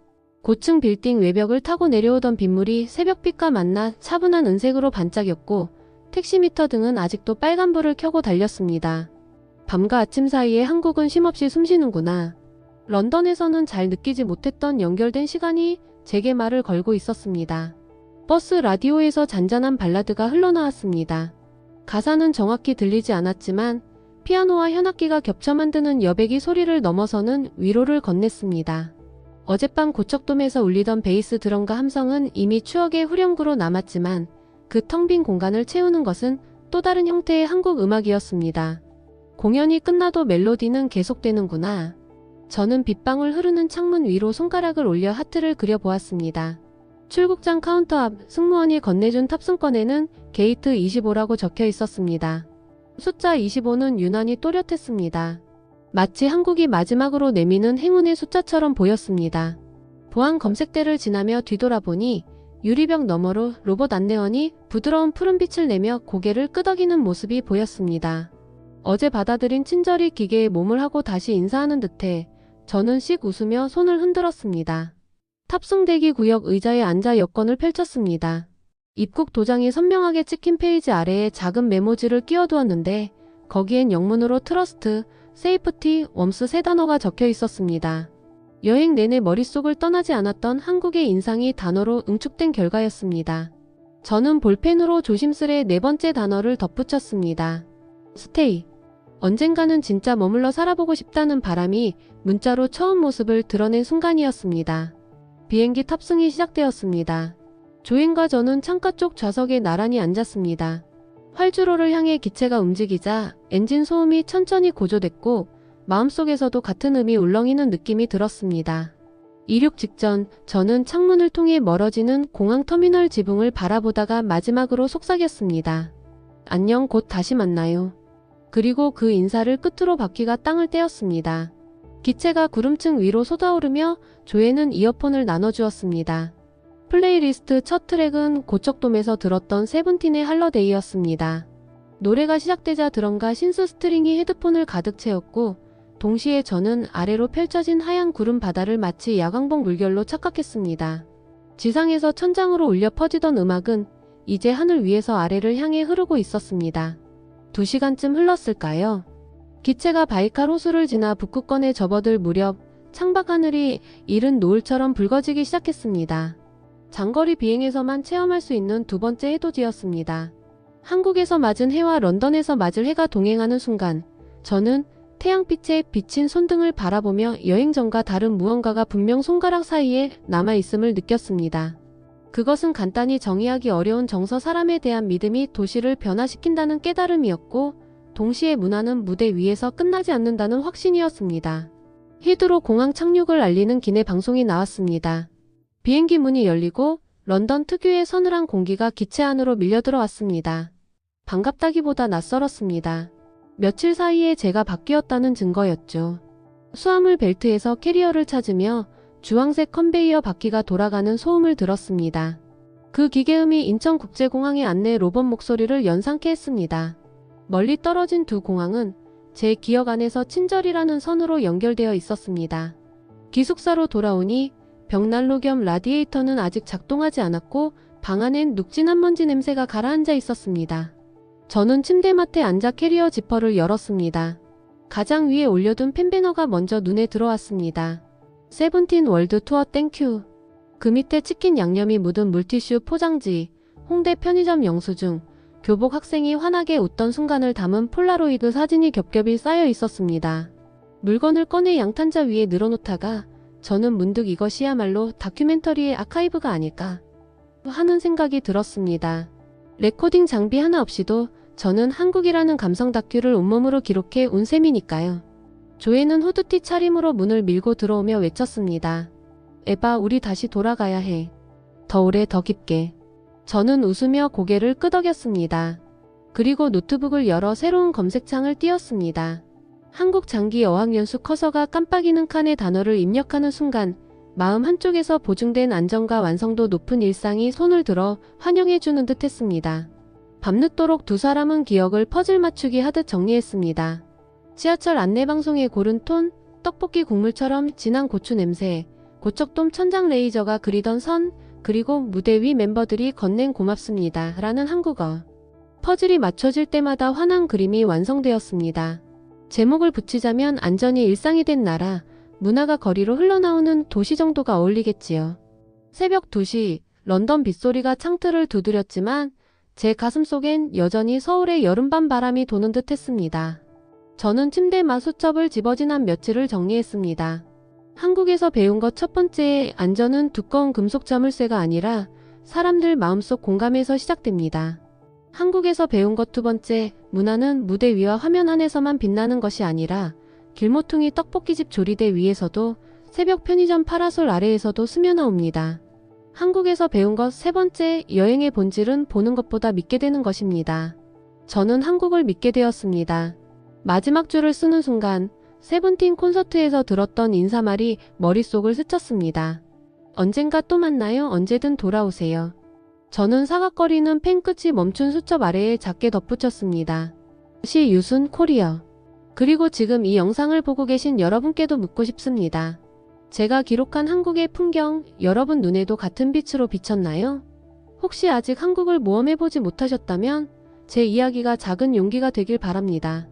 고층 빌딩 외벽을 타고 내려오던 빗물이 새벽빛과 만나 차분한 은색으로 반짝였고 택시미터 등은 아직도 빨간불을 켜고 달렸습니다. 밤과 아침 사이에 한국은 쉼없이 숨쉬는구나. 런던에서는 잘 느끼지 못했던 연결된 시간이 제게 말을 걸고 있었습니다. 버스 라디오에서 잔잔한 발라드가 흘러나왔습니다. 가사는 정확히 들리지 않았지만 피아노와 현악기가 겹쳐 만드는 여백이 소리를 넘어서는 위로를 건넸습니다. 어젯밤 고척돔에서 울리던 베이스 드럼과 함성은 이미 추억의 후렴구로 남았지만 그 텅 빈 공간을 채우는 것은 또 다른 형태의 한국 음악이었습니다. 공연이 끝나도 멜로디는 계속되는구나. 저는 빗방울 흐르는 창문 위로 손가락을 올려 하트를 그려보았습니다. 출국장 카운터 앞 승무원이 건네준 탑승권에는 게이트 25라고 적혀 있었습니다. 숫자 25는 유난히 또렷했습니다. 마치 한국이 마지막으로 내미는 행운의 숫자처럼 보였습니다. 보안 검색대를 지나며 뒤돌아보니 유리벽 너머로 로봇 안내원이 부드러운 푸른빛을 내며 고개를 끄덕이는 모습이 보였습니다. 어제 받아들인 친절이 기계에 몸을 하고 다시 인사하는 듯해 저는 씩 웃으며 손을 흔들었습니다. 탑승대기 구역 의자에 앉아 여권을 펼쳤습니다. 입국 도장이 선명하게 찍힌 페이지 아래에 작은 메모지를 끼워두었는데 거기엔 영문으로 트러스트, 세이프티, 웜스 세 단어가 적혀 있었습니다. 여행 내내 머릿속을 떠나지 않았던 한국의 인상이 단어로 응축된 결과였습니다. 저는 볼펜으로 조심스레 네 번째 단어를 덧붙였습니다. 스테이. 언젠가는 진짜 머물러 살아보고 싶다는 바람이 문자로 처음 모습을 드러낸 순간이었습니다. 비행기 탑승이 시작되었습니다. 조인과 저는 창가 쪽 좌석에 나란히 앉았습니다. 활주로를 향해 기체가 움직이자 엔진 소음이 천천히 고조됐고 마음속에서도 같은 음이 울렁이는 느낌이 들었습니다. 이륙 직전 저는 창문을 통해 멀어지는 공항 터미널 지붕을 바라보다가 마지막으로 속삭였습니다. 안녕, 곧 다시 만나요. 그리고 그 인사를 끝으로 바퀴가 땅을 떼었습니다. 기체가 구름층 위로 솟아오르며 조에는 이어폰을 나눠주었습니다. 플레이리스트 첫 트랙은 고척돔에서 들었던 세븐틴의 할러데이였습니다. 노래가 시작되자 드럼과 신스 스트링이 헤드폰을 가득 채웠고 동시에 저는 아래로 펼쳐진 하얀 구름 바다를 마치 야광봉 물결로 착각했습니다. 지상에서 천장으로 울려 퍼지던 음악은 이제 하늘 위에서 아래를 향해 흐르고 있었습니다. 2시간쯤 흘렀을까요? 기체가 바이칼 호수를 지나 북극권에 접어들 무렵 창밖 하늘이 이른 노을처럼 붉어지기 시작했습니다. 장거리 비행에서만 체험할 수 있는 두 번째 해돋이였습니다. 한국에서 맞은 해와 런던에서 맞을 해가 동행하는 순간 저는 태양빛에 비친 손등을 바라보며 여행 전과 다른 무언가가 분명 손가락 사이에 남아있음을 느꼈습니다. 그것은 간단히 정의하기 어려운 정서, 사람에 대한 믿음이 도시를 변화시킨다는 깨달음이었고, 동시에 문화는 무대 위에서 끝나지 않는다는 확신이었습니다. 히드로 공항 착륙을 알리는 기내 방송이 나왔습니다. 비행기 문이 열리고 런던 특유의 서늘한 공기가 기체 안으로 밀려들어왔습니다. 반갑다기보다 낯설었습니다. 며칠 사이에 제가 바뀌었다는 증거였죠. 수화물 벨트에서 캐리어를 찾으며 주황색 컨베이어 바퀴가 돌아가는 소음을 들었습니다. 그 기계음이 인천국제공항의 안내 로봇 목소리를 연상케 했습니다. 멀리 떨어진 두 공항은 제 기억 안에서 친절이라는 선으로 연결되어 있었습니다. 기숙사로 돌아오니 벽난로 겸 라디에이터는 아직 작동하지 않았고 방 안엔 눅진한 먼지 냄새가 가라앉아 있었습니다. 저는 침대맡에 앉아 캐리어 지퍼를 열었습니다. 가장 위에 올려둔 펜배너가 먼저 눈에 들어왔습니다. 세븐틴 월드 투어 땡큐. 그 밑에 치킨 양념이 묻은 물티슈 포장지, 홍대 편의점 영수증, 교복 학생이 환하게 웃던 순간을 담은 폴라로이드 사진이 겹겹이 쌓여 있었습니다. 물건을 꺼내 양탄자 위에 늘어놓다가 저는 문득 이것이야말로 다큐멘터리의 아카이브가 아닐까 하는 생각이 들었습니다. 레코딩 장비 하나 없이도 저는 한국이라는 감성 다큐를 온몸으로 기록해 온 셈이니까요. 조회는 후드티 차림으로 문을 밀고 들어오며 외쳤습니다. 에바, 우리 다시 돌아가야 해. 더 오래, 더 깊게. 저는 웃으며 고개를 끄덕였습니다. 그리고 노트북을 열어 새로운 검색창을 띄웠습니다. 한국 장기 어학연수 커서가 깜빡이는 칸에 단어를 입력하는 순간 마음 한쪽에서 보증된 안정과 완성도 높은 일상이 손을 들어 환영해주는 듯 했습니다. 밤늦도록 두 사람은 기억을 퍼즐 맞추기 하듯 정리했습니다. 지하철 안내방송의 고른 톤, 떡볶이 국물처럼 진한 고추 냄새, 고척돔 천장 레이저가 그리던 선, 그리고 무대 위 멤버들이 건넨 고맙습니다 라는 한국어. 퍼즐이 맞춰질 때마다 환한 그림이 완성되었습니다. 제목을 붙이자면 안전이 일상이 된 나라, 문화가 거리로 흘러나오는 도시 정도가 어울리겠지요. 새벽 2시, 런던 빗소리가 창틀을 두드렸지만 제 가슴속엔 여전히 서울의 여름밤 바람이 도는 듯 했습니다. 저는 침대 마수첩을 집어지난 며칠을 정리했습니다. 한국에서 배운 것 첫 번째, 안전은 두꺼운 금속 자물쇠가 아니라 사람들 마음속 공감에서 시작됩니다. 한국에서 배운 것 두 번째, 문화는 무대 위와 화면 안에서만 빛나는 것이 아니라 길모퉁이 떡볶이집 조리대 위에서도 새벽 편의점 파라솔 아래에서도 스며나옵니다. 한국에서 배운 것 세 번째, 여행의 본질은 보는 것보다 믿게 되는 것입니다. 저는 한국을 믿게 되었습니다. 마지막 줄을 쓰는 순간 세븐틴 콘서트에서 들었던 인사말이 머릿속을 스쳤습니다. 언젠가 또 만나요. 언제든 돌아오세요. 저는 사각거리는 펜 끝이 멈춘 수첩 아래에 작게 덧붙였습니다. 시 유순 코리어. 그리고 지금 이 영상을 보고 계신 여러분께도 묻고 싶습니다. 제가 기록한 한국의 풍경, 여러분 눈에도 같은 빛으로 비쳤나요? 혹시 아직 한국을 모험해보지 못하셨다면 제 이야기가 작은 용기가 되길 바랍니다.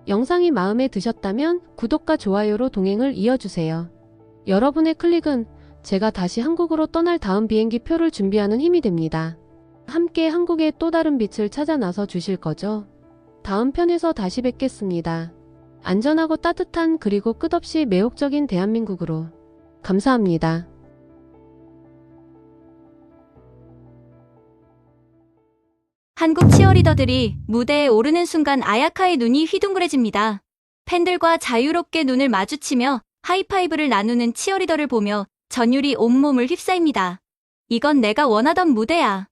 영상이 마음에 드셨다면 구독과 좋아요로 동행을 이어주세요. 여러분의 클릭은 제가 다시 한국으로 떠날 다음 비행기 표를 준비하는 힘이 됩니다. 함께 한국의 또 다른 빛을 찾아 나서 주실 거죠? 다음 편에서 다시 뵙겠습니다. 안전하고 따뜻한 그리고 끝없이 매혹적인 대한민국으로. 감사합니다. 한국 치어리더들이 무대에 오르는 순간 아야카의 눈이 휘둥그레집니다. 팬들과 자유롭게 눈을 마주치며 하이파이브를 나누는 치어리더를 보며 전율이 온몸을 휩싸입니다. 이건 내가 원하던 무대야.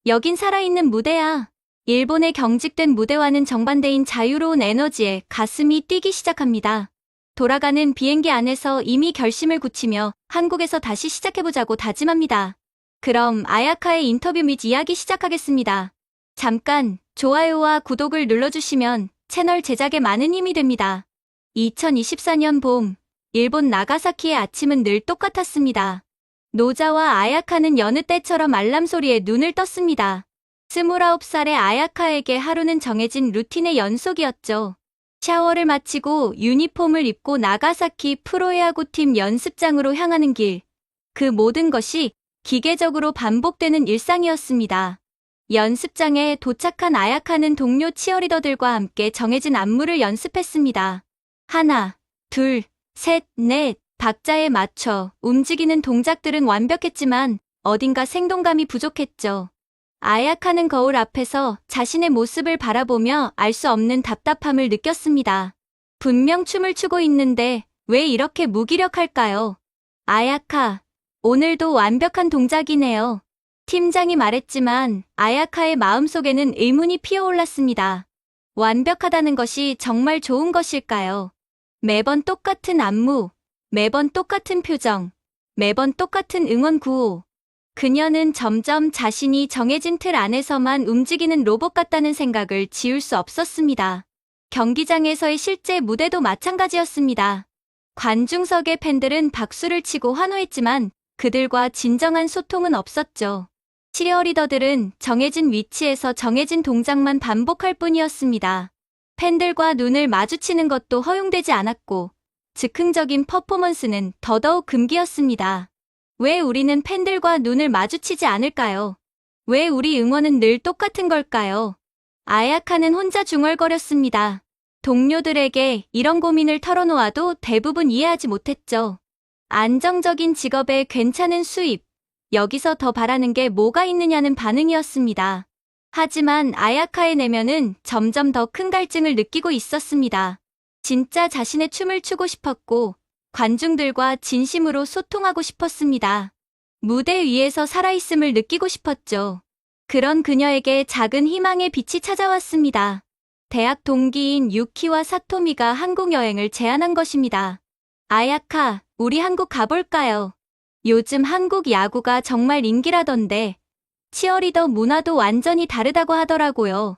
여긴 살아있는 무대야. 일본의 경직된 무대와는 정반대인 자유로운 에너지에 가슴이 뛰기 시작합니다. 돌아가는 비행기 안에서 이미 결심을 굳히며 한국에서 다시 시작해보자고 다짐합니다. 그럼 아야카의 인터뷰 및 이야기 시작하겠습니다. 잠깐 좋아요와 구독을 눌러주시면 채널 제작에 많은 힘이 됩니다. 2024년 봄, 일본 나가사키의 아침은 늘 똑같았습니다. 노자와 아야카는 여느 때처럼 알람 소리에 눈을 떴습니다. 29살의 아야카에게 하루는 정해진 루틴의 연속이었죠. 샤워를 마치고 유니폼을 입고 나가사키 프로야구팀 연습장으로 향하는 길. 그 모든 것이 기계적으로 반복되는 일상이었습니다. 연습장에 도착한 아야카는 동료 치어리더들과 함께 정해진 안무를 연습했습니다. 하나, 둘, 셋, 넷, 박자에 맞춰 움직이는 동작들은 완벽했지만 어딘가 생동감이 부족했죠. 아약하는 거울 앞에서 자신의 모습을 바라보며 알 수 없는 답답함을 느꼈습니다. 분명 춤을 추고 있는데 왜 이렇게 무기력할까요? 아야카, 오늘도 완벽한 동작이네요. 팀장이 말했지만 아야카의 마음속에는 의문이 피어올랐습니다. 완벽하다는 것이 정말 좋은 것일까요? 매번 똑같은 안무, 매번 똑같은 표정, 매번 똑같은 응원 구호. 그녀는 점점 자신이 정해진 틀 안에서만 움직이는 로봇 같다는 생각을 지울 수 없었습니다. 경기장에서의 실제 무대도 마찬가지였습니다. 관중석의 팬들은 박수를 치고 환호했지만 그들과 진정한 소통은 없었죠. 치어리더들은 정해진 위치에서 정해진 동작만 반복할 뿐이었습니다. 팬들과 눈을 마주치는 것도 허용되지 않았고 즉흥적인 퍼포먼스는 더더욱 금기였습니다. 왜 우리는 팬들과 눈을 마주치지 않을까요? 왜 우리 응원은 늘 똑같은 걸까요? 아야카는 혼자 중얼거렸습니다. 동료들에게 이런 고민을 털어놓아도 대부분 이해하지 못했죠. 안정적인 직업에 괜찮은 수입, 여기서 더 바라는 게 뭐가 있느냐는 반응이었습니다. 하지만 아야카의 내면은 점점 더 큰 갈증을 느끼고 있었습니다. 진짜 자신의 춤을 추고 싶었고 관중들과 진심으로 소통하고 싶었습니다. 무대 위에서 살아있음을 느끼고 싶었죠. 그런 그녀에게 작은 희망의 빛이 찾아왔습니다. 대학 동기인 유키와 사토미가 한국 여행을 제안한 것입니다. 아야카, 우리 한국 가볼까요? 요즘 한국 야구가 정말 인기라던데 치어리더 문화도 완전히 다르다고 하더라고요.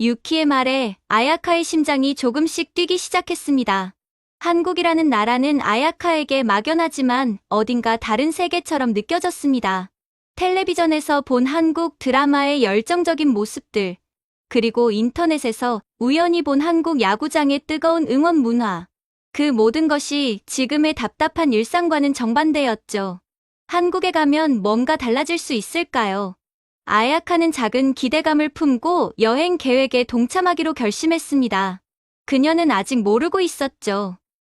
유키의 말에 아야카의 심장이 조금씩 뛰기 시작했습니다. 한국이라는 나라는 아야카에게 막연하지만 어딘가 다른 세계처럼 느껴졌습니다. 텔레비전에서 본 한국 드라마의 열정적인 모습들, 그리고 인터넷에서 우연히 본 한국 야구장의 뜨거운 응원 문화. 그 모든 것이 지금의 답답한 일상과는 정반대였죠. 한국에 가면 뭔가 달라질 수 있을까요? 아야카는 작은 기대감을 품고 여행 계획에 동참하기로 결심했습니다. 그녀는 아직 모르고 있었죠.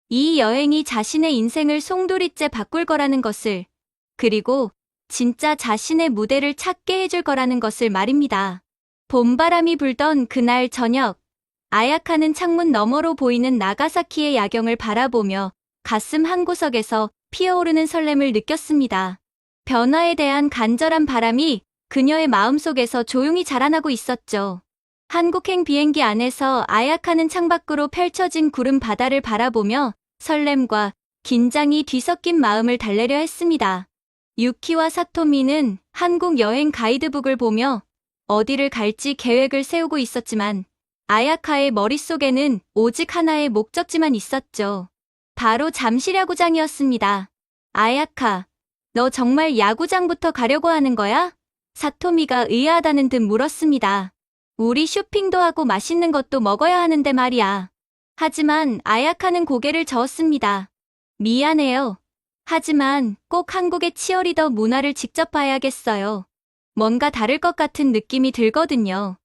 이 여행이 자신의 인생을 송두리째 바꿀 거라는 것을, 그리고 진짜 자신의 무대를 찾게 해줄 거라는 것을 말입니다. 봄바람이 불던 그날 저녁, 아야카는 창문 너머로 보이는 나가사키의 야경을 바라보며 가슴 한구석에서 피어오르는 설렘을 느꼈습니다. 변화에 대한 간절한 바람이 그녀의 마음속에서 조용히 자라나고 있었죠. 한국행 비행기 안에서 아야카는 창밖으로 펼쳐진 구름 바다를 바라보며 설렘과 긴장이 뒤섞인 마음을 달래려 했습니다. 유키와 사토미는 한국 여행 가이드북을 보며 어디를 갈지 계획을 세우고 있었지만 아야카의 머릿속에는 오직 하나의 목적지만 있었죠. 바로 잠실 야구장이었습니다. 아야카, 너 정말 야구장부터 가려고 하는 거야? 사토미가 의아하다는 듯 물었습니다. 우리 쇼핑도 하고 맛있는 것도 먹어야 하는데 말이야. 하지만 아야카는 고개를 저었습니다. 미안해요. 하지만 꼭 한국의 치어리더 문화를 직접 봐야겠어요. 뭔가 다를 것 같은 느낌이 들거든요.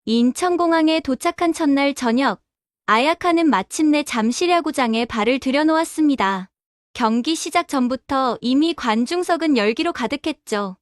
인천공항에 도착한 첫날 저녁, 아야카는 마침내 잠실 야구장에 발을 들여놓았습니다. 경기 시작 전부터 이미 관중석은 열기로 가득했죠.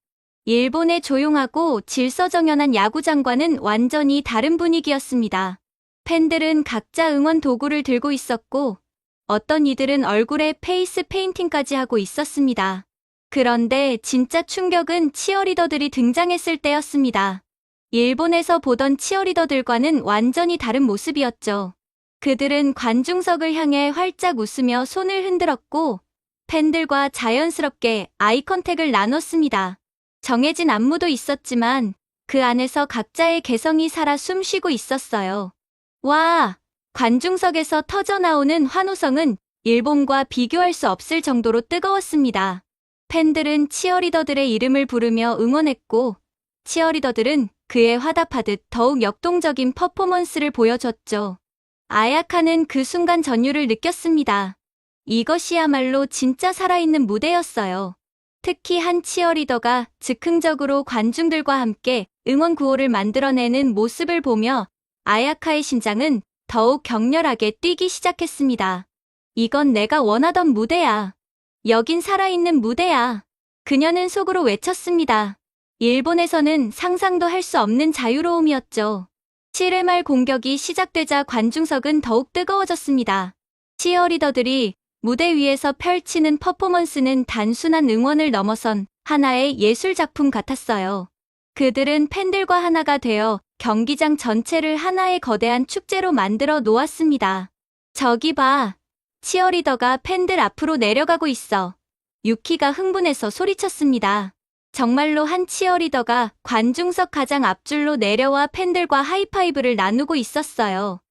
일본의 조용하고 질서정연한 야구장과는 완전히 다른 분위기였습니다. 팬들은 각자 응원 도구를 들고 있었고 어떤 이들은 얼굴에 페이스 페인팅까지 하고 있었습니다. 그런데 진짜 충격은 치어리더들이 등장했을 때였습니다. 일본에서 보던 치어리더들과는 완전히 다른 모습이었죠. 그들은 관중석을 향해 활짝 웃으며 손을 흔들었고 팬들과 자연스럽게 아이 컨택을 나눴습니다. 정해진 안무도 있었지만 그 안에서 각자의 개성이 살아 숨쉬고 있었어요. 와! 관중석에서 터져나오는 환호성은 일본과 비교할 수 없을 정도로 뜨거웠습니다. 팬들은 치어리더들의 이름을 부르며 응원했고 치어리더들은 그에 화답하듯 더욱 역동적인 퍼포먼스를 보여줬죠. 아야카는 그 순간 전율을 느꼈습니다. 이것이야말로 진짜 살아있는 무대였어요. 특히 한 치어리더가 즉흥적으로 관중들과 함께 응원 구호를 만들어내는 모습을 보며 아야카의 심장은 더욱 격렬하게 뛰기 시작했습니다. 이건 내가 원하던 무대야. 여긴 살아있는 무대야. 그녀는 속으로 외쳤습니다. 일본에서는 상상도 할 수 없는 자유로움이었죠. 7회 말 공격이 시작되자 관중석은 더욱 뜨거워졌습니다. 치어리더들이 무대 위에서 펼치는 퍼포먼스는 단순한 응원을 넘어선 하나의 예술 작품 같았어요. 그들은 팬들과 하나가 되어 경기장 전체를 하나의 거대한 축제로 만들어 놓았습니다. 저기 봐. 치어리더가 팬들 앞으로 내려가고 있어. 유키가 흥분해서 소리쳤습니다. 정말로 한 치어리더가 관중석 가장 앞줄로 내려와 팬들과 하이파이브를 나누고 있었어요.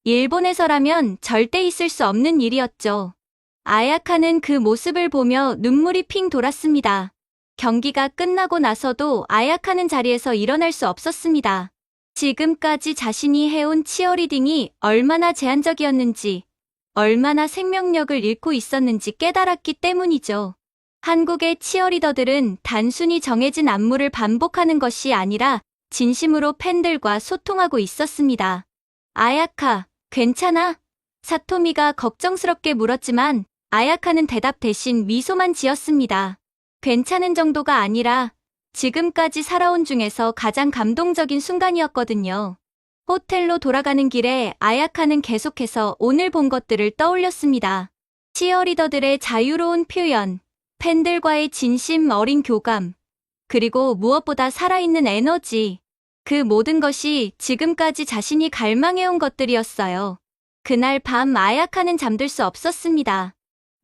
일본에서라면 절대 있을 수 없는 일이었죠. 아야카는 그 모습을 보며 눈물이 핑 돌았습니다. 경기가 끝나고 나서도 아야카는 자리에서 일어날 수 없었습니다. 지금까지 자신이 해온 치어리딩이 얼마나 제한적이었는지, 얼마나 생명력을 잃고 있었는지 깨달았기 때문이죠. 한국의 치어리더들은 단순히 정해진 안무를 반복하는 것이 아니라 진심으로 팬들과 소통하고 있었습니다. 아야카, 괜찮아? 사토미가 걱정스럽게 물었지만 아야카는 대답 대신 미소만 지었습니다. 괜찮은 정도가 아니라 지금까지 살아온 중에서 가장 감동적인 순간이었거든요. 호텔로 돌아가는 길에 아야카는 계속해서 오늘 본 것들을 떠올렸습니다. 치어리더들의 자유로운 표현, 팬들과의 진심 어린 교감, 그리고 무엇보다 살아있는 에너지. 그 모든 것이 지금까지 자신이 갈망해온 것들이었어요. 그날 밤 아야카는 잠들 수 없었습니다.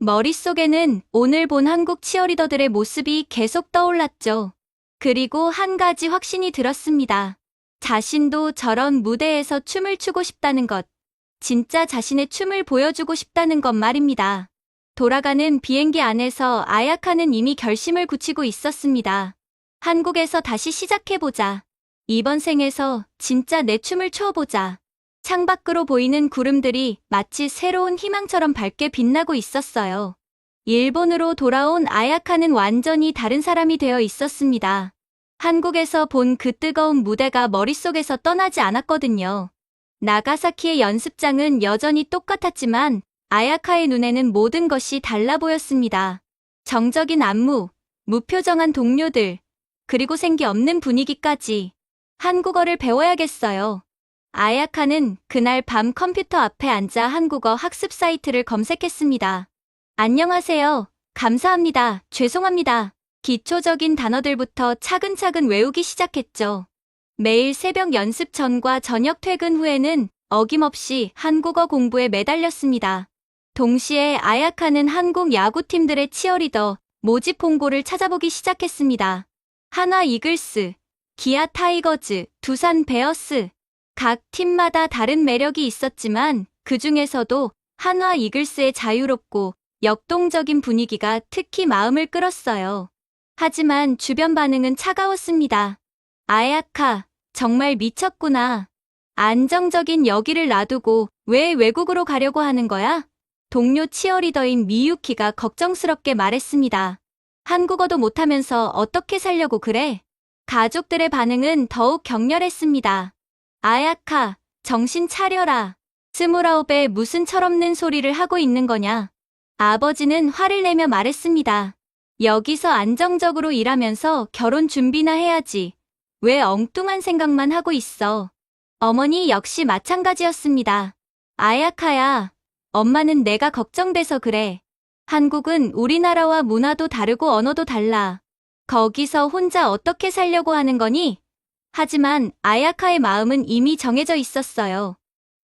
머릿속에는 오늘 본 한국 치어리더들의 모습이 계속 떠올랐죠. 그리고 한 가지 확신이 들었습니다. 자신도 저런 무대에서 춤을 추고 싶다는 것, 진짜 자신의 춤을 보여주고 싶다는 것 말입니다. 돌아가는 비행기 안에서 아야카는 이미 결심을 굳히고 있었습니다. 한국에서 다시 시작해보자. 이번 생에서 진짜 내 춤을 춰보자. 창밖으로 보이는 구름들이 마치 새로운 희망처럼 밝게 빛나고 있었어요. 일본으로 돌아온 아야카는 완전히 다른 사람이 되어 있었습니다. 한국에서 본 그 뜨거운 무대가 머릿속에서 떠나지 않았거든요. 나가사키의 연습장은 여전히 똑같았지만 아야카의 눈에는 모든 것이 달라 보였습니다. 정적인 안무, 무표정한 동료들, 그리고 생기 없는 분위기까지. 한국어를 배워야겠어요. 아야카는 그날 밤 컴퓨터 앞에 앉아 한국어 학습 사이트를 검색했습니다. 안녕하세요. 감사합니다. 죄송합니다. 기초적인 단어들부터 차근차근 외우기 시작했죠. 매일 새벽 연습 전과 저녁 퇴근 후에는 어김없이 한국어 공부에 매달렸습니다. 동시에 아야카는 한국 야구팀들의 치어리더, 모집 홍보를 찾아보기 시작했습니다. 한화 이글스, 기아 타이거즈, 두산 베어스. 각 팀마다 다른 매력이 있었지만 그 중에서도 한화 이글스의 자유롭고 역동적인 분위기가 특히 마음을 끌었어요. 하지만 주변 반응은 차가웠습니다. 아야카, 정말 미쳤구나. 안정적인 여기를 놔두고 왜 외국으로 가려고 하는 거야? 동료 치어리더인 미유키가 걱정스럽게 말했습니다. 한국어도 못하면서 어떻게 살려고 그래? 가족들의 반응은 더욱 격렬했습니다. 아야카, 정신 차려라. 29에 무슨 철없는 소리를 하고 있는 거냐? 아버지는 화를 내며 말했습니다. 여기서 안정적으로 일하면서 결혼 준비나 해야지. 왜 엉뚱한 생각만 하고 있어? 어머니 역시 마찬가지였습니다. 아야카야, 엄마는 내가 걱정돼서 그래. 한국은 우리나라와 문화도 다르고 언어도 달라. 거기서 혼자 어떻게 살려고 하는 거니? 하지만 아야카의 마음은 이미 정해져 있었어요.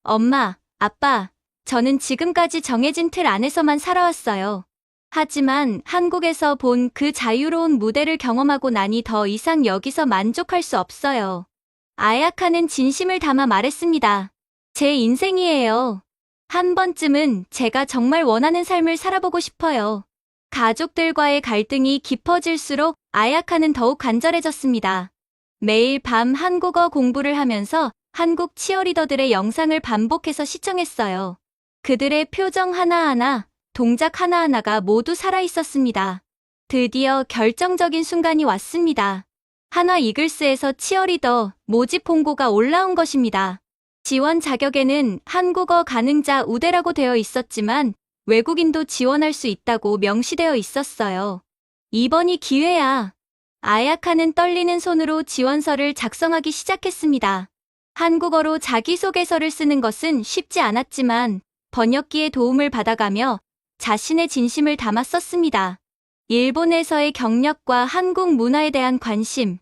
엄마, 아빠, 저는 지금까지 정해진 틀 안에서만 살아왔어요. 하지만 한국에서 본 그 자유로운 무대를 경험하고 나니 더 이상 여기서 만족할 수 없어요. 아야카는 진심을 담아 말했습니다. 제 인생이에요. 한 번쯤은 제가 정말 원하는 삶을 살아보고 싶어요. 가족들과의 갈등이 깊어질수록 아야카는 더욱 간절해졌습니다. 매일 밤 한국어 공부를 하면서 한국 치어리더들의 영상을 반복해서 시청했어요. 그들의 표정 하나하나, 동작 하나하나가 모두 살아있었습니다. 드디어 결정적인 순간이 왔습니다. 한화 이글스에서 치어리더 모집 홍보가 올라온 것입니다. 지원 자격에는 한국어 가능자 우대라고 되어 있었지만 외국인도 지원할 수 있다고 명시되어 있었어요. 이번이 기회야. 아야카는 떨리는 손으로 지원서를 작성하기 시작했습니다. 한국어로 자기소개서를 쓰는 것은 쉽지 않았지만 번역기의 도움을 받아가며 자신의 진심을 담아 썼습니다. 일본에서의 경력과 한국 문화에 대한 관심,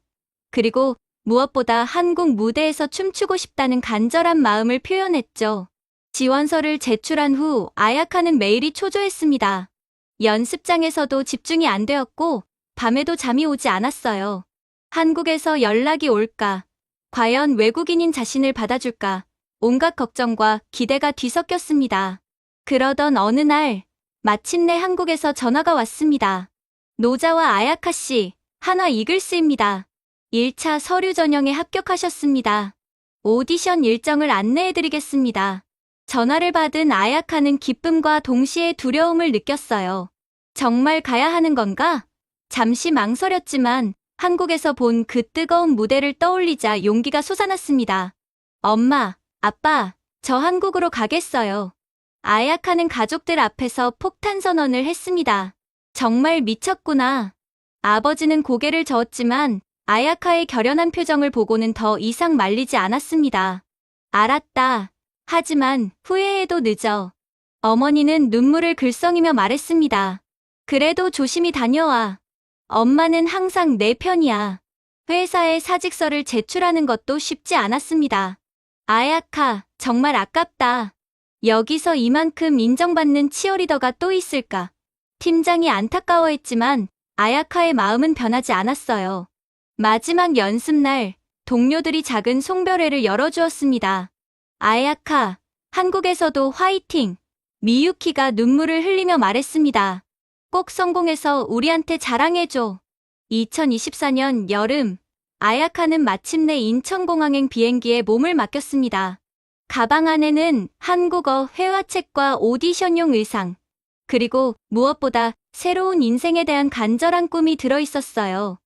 그리고 무엇보다 한국 무대에서 춤추고 싶다는 간절한 마음을 표현했죠. 지원서를 제출한 후 아야카는 매일이 초조했습니다. 연습장에서도 집중이 안 되었고 밤에도 잠이 오지 않았어요. 한국에서 연락이 올까? 과연 외국인인 자신을 받아줄까? 온갖 걱정과 기대가 뒤섞였습니다. 그러던 어느 날 마침내 한국에서 전화가 왔습니다. 노자와 아야카 씨, 한화 이글스입니다. 1차 서류 전형에 합격하셨습니다. 오디션 일정을 안내해드리겠습니다. 전화를 받은 아야카는 기쁨과 동시에 두려움을 느꼈어요. 정말 가야 하는 건가? 잠시 망설였지만 한국에서 본 그 뜨거운 무대를 떠올리자 용기가 솟아났습니다. 엄마, 아빠, 저 한국으로 가겠어요. 아야카는 가족들 앞에서 폭탄 선언을 했습니다. 정말 미쳤구나. 아버지는 고개를 저었지만 아야카의 결연한 표정을 보고는 더 이상 말리지 않았습니다. 알았다. 하지만 후회해도 늦어. 어머니는 눈물을 글썽이며 말했습니다. 그래도 조심히 다녀와. 엄마는 항상 내 편이야. 회사에 사직서를 제출하는 것도 쉽지 않았습니다. 아야카, 정말 아깝다. 여기서 이만큼 인정받는 치어리더가 또 있을까? 팀장이 안타까워했지만 아야카의 마음은 변하지 않았어요. 마지막 연습날, 동료들이 작은 송별회를 열어주었습니다. 아야카, 한국에서도 화이팅! 미유키가 눈물을 흘리며 말했습니다. 꼭 성공해서 우리한테 자랑해줘. 2024년 여름, 아야카는 마침내 인천공항행 비행기에 몸을 맡겼습니다. 가방 안에는 한국어 회화책과 오디션용 의상, 그리고 무엇보다 새로운 인생에 대한 간절한 꿈이 들어있었어요.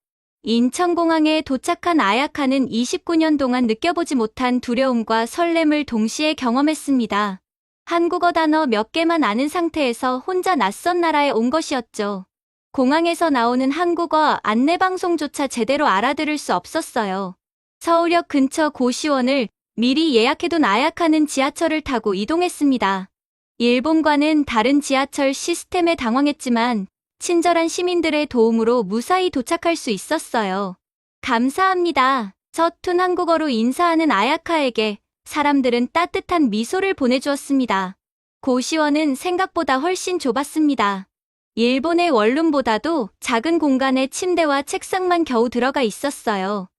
인천공항에 도착한 아야카는 29년 동안 느껴보지 못한 두려움과 설렘을 동시에 경험했습니다. 한국어 단어 몇 개만 아는 상태에서 혼자 낯선 나라에 온 것이었죠. 공항에서 나오는 한국어 안내방송조차 제대로 알아들을 수 없었어요. 서울역 근처 고시원을 미리 예약해둔 아야카는 지하철을 타고 이동했습니다. 일본과는 다른 지하철 시스템에 당황했지만 친절한 시민들의 도움으로 무사히 도착할 수 있었어요. 감사합니다. 서툰 한국어로 인사하는 아야카에게 사람들은 따뜻한 미소를 보내주었습니다. 고시원은 생각보다 훨씬 좁았습니다. 일본의 원룸보다도 작은 공간에 침대와 책상만 겨우 들어가 있었어요.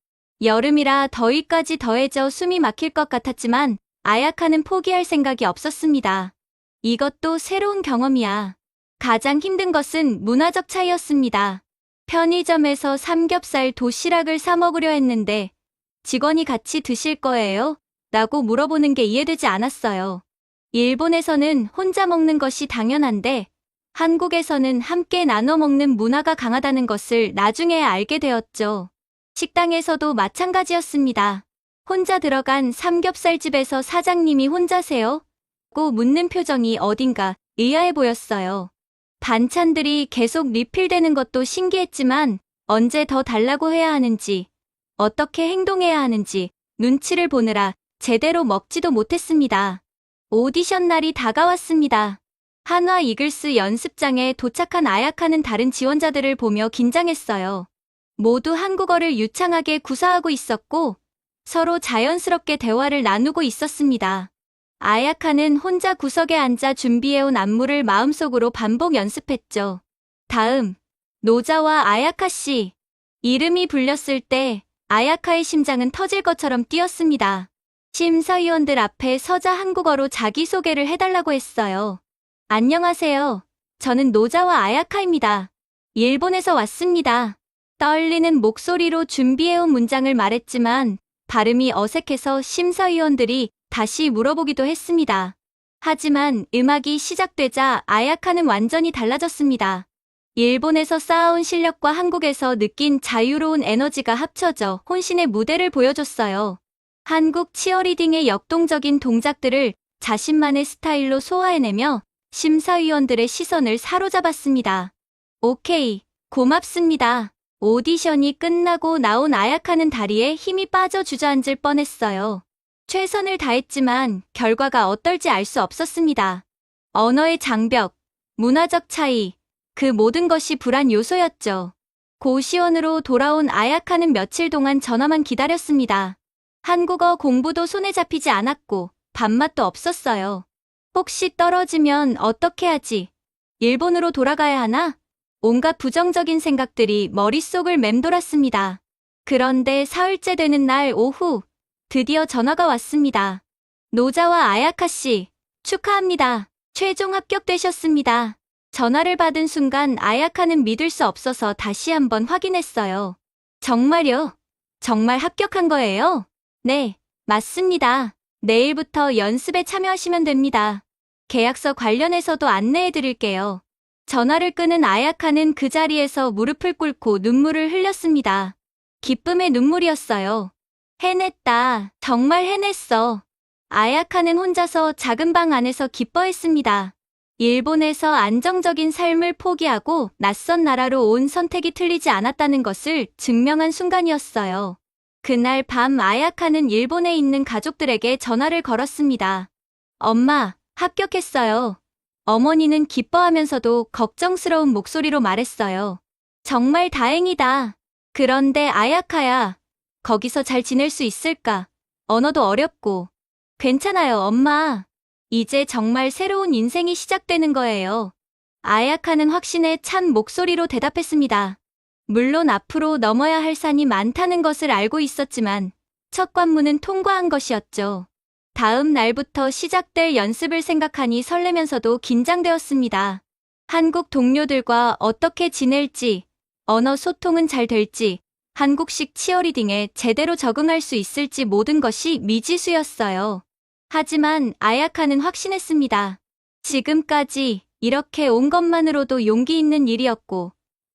여름이라 더위까지 더해져 숨이 막힐 것 같았지만 아야카는 포기할 생각이 없었습니다. 이것도 새로운 경험이야. 가장 힘든 것은 문화적 차이였습니다. 편의점에서 삼겹살 도시락을 사 먹으려 했는데 직원이 같이 드실 거예요? 라고 물어보는 게 이해되지 않았어요. 일본에서는 혼자 먹는 것이 당연한데 한국에서는 함께 나눠 먹는 문화가 강하다는 것을 나중에 알게 되었죠. 식당에서도 마찬가지였습니다. 혼자 들어간 삼겹살집에서 사장님이 혼자세요? 고 묻는 표정이 어딘가 의아해 보였어요. 반찬들이 계속 리필되는 것도 신기했지만 언제 더 달라고 해야 하는지, 어떻게 행동해야 하는지 눈치를 보느라 제대로 먹지도 못했습니다. 오디션 날이 다가왔습니다. 한화 이글스 연습장에 도착한 아야카는 다른 지원자들을 보며 긴장했어요. 모두 한국어를 유창하게 구사하고 있었고 서로 자연스럽게 대화를 나누고 있었습니다. 아야카는 혼자 구석에 앉아 준비해온 안무를 마음속으로 반복 연습했죠. 다음, 노자와 아야카 씨. 이름이 불렸을 때 아야카의 심장은 터질 것처럼 뛰었습니다. 심사위원들 앞에 서자 한국어로 자기소개를 해달라고 했어요. 안녕하세요. 저는 노자와 아야카입니다. 일본에서 왔습니다. 떨리는 목소리로 준비해온 문장을 말했지만 발음이 어색해서 심사위원들이 다시 물어보기도 했습니다. 하지만 음악이 시작되자 아야카는 완전히 달라졌습니다. 일본에서 쌓아온 실력과 한국에서 느낀 자유로운 에너지가 합쳐져 혼신의 무대를 보여줬어요. 한국 치어리딩의 역동적인 동작들을 자신만의 스타일로 소화해내며 심사위원들의 시선을 사로잡았습니다. 오케이, 고맙습니다. 오디션이 끝나고 나온 아야카는 다리에 힘이 빠져 주저앉을 뻔했어요. 최선을 다했지만 결과가 어떨지 알 수 없었습니다. 언어의 장벽, 문화적 차이, 그 모든 것이 불안 요소였죠. 고시원으로 돌아온 아야카는 며칠 동안 전화만 기다렸습니다. 한국어 공부도 손에 잡히지 않았고 밥맛도 없었어요. 혹시 떨어지면 어떻게 하지? 일본으로 돌아가야 하나? 온갖 부정적인 생각들이 머릿속을 맴돌았습니다. 그런데 사흘째 되는 날 오후, 드디어 전화가 왔습니다. 노자와 아야카 씨, 축하합니다. 최종 합격되셨습니다. 전화를 받은 순간 아야카는 믿을 수 없어서 다시 한번 확인했어요. 정말요? 정말 합격한 거예요? 네, 맞습니다. 내일부터 연습에 참여하시면 됩니다. 계약서 관련해서도 안내해 드릴게요. 전화를 끄는 아야카는 그 자리에서 무릎을 꿇고 눈물을 흘렸습니다. 기쁨의 눈물이었어요. 해냈다. 정말 해냈어. 아야카는 혼자서 작은 방 안에서 기뻐했습니다. 일본에서 안정적인 삶을 포기하고 낯선 나라로 온 선택이 틀리지 않았다는 것을 증명한 순간이었어요. 그날 밤 아야카는 일본에 있는 가족들에게 전화를 걸었습니다. 엄마, 합격했어요. 어머니는 기뻐하면서도 걱정스러운 목소리로 말했어요. 정말 다행이다. 그런데 아야카야, 거기서 잘 지낼 수 있을까? 언어도 어렵고. 괜찮아요, 엄마. 이제 정말 새로운 인생이 시작되는 거예요. 아야카는 확신에 찬 목소리로 대답했습니다. 물론 앞으로 넘어야 할 산이 많다는 것을 알고 있었지만 첫 관문은 통과한 것이었죠. 다음 날부터 시작될 연습을 생각하니 설레면서도 긴장되었습니다. 한국 동료들과 어떻게 지낼지, 언어 소통은 잘 될지, 한국식 치어리딩에 제대로 적응할 수 있을지 모든 것이 미지수였어요. 하지만 아야카는 확신했습니다. 지금까지 이렇게 온 것만으로도 용기 있는 일이었고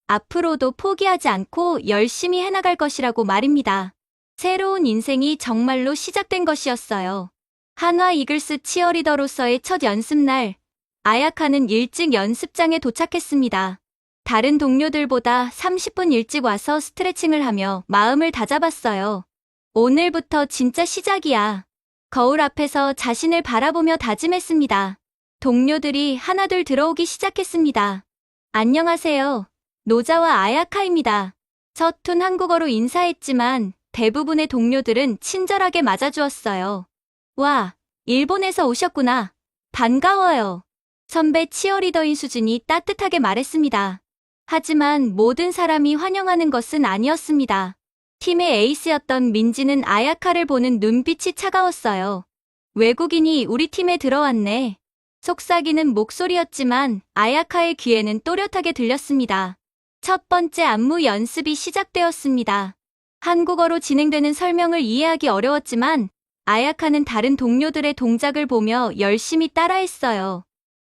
앞으로도 포기하지 않고 열심히 해나갈 것이라고 말입니다. 새로운 인생이 정말로 시작된 것이었어요. 한화 이글스 치어리더로서의 첫 연습날, 아야카는 일찍 연습장에 도착했습니다. 다른 동료들보다 30분 일찍 와서 스트레칭을 하며 마음을 다잡았어요. 오늘부터 진짜 시작이야. 거울 앞에서 자신을 바라보며 다짐했습니다. 동료들이 하나둘 들어오기 시작했습니다. 안녕하세요. 노자와 아야카입니다. 서툰 한국어로 인사했지만 대부분의 동료들은 친절하게 맞아주었어요. 와, 일본에서 오셨구나. 반가워요. 선배 치어리더인 수진이 따뜻하게 말했습니다. 하지만 모든 사람이 환영하는 것은 아니었습니다. 팀의 에이스였던 민지는 아야카를 보는 눈빛이 차가웠어요. 외국인이 우리 팀에 들어왔네. 속삭이는 목소리였지만 아야카의 귀에는 또렷하게 들렸습니다. 첫 번째 안무 연습이 시작되었습니다. 한국어로 진행되는 설명을 이해하기 어려웠지만 아야카는 다른 동료들의 동작을 보며 열심히 따라했어요.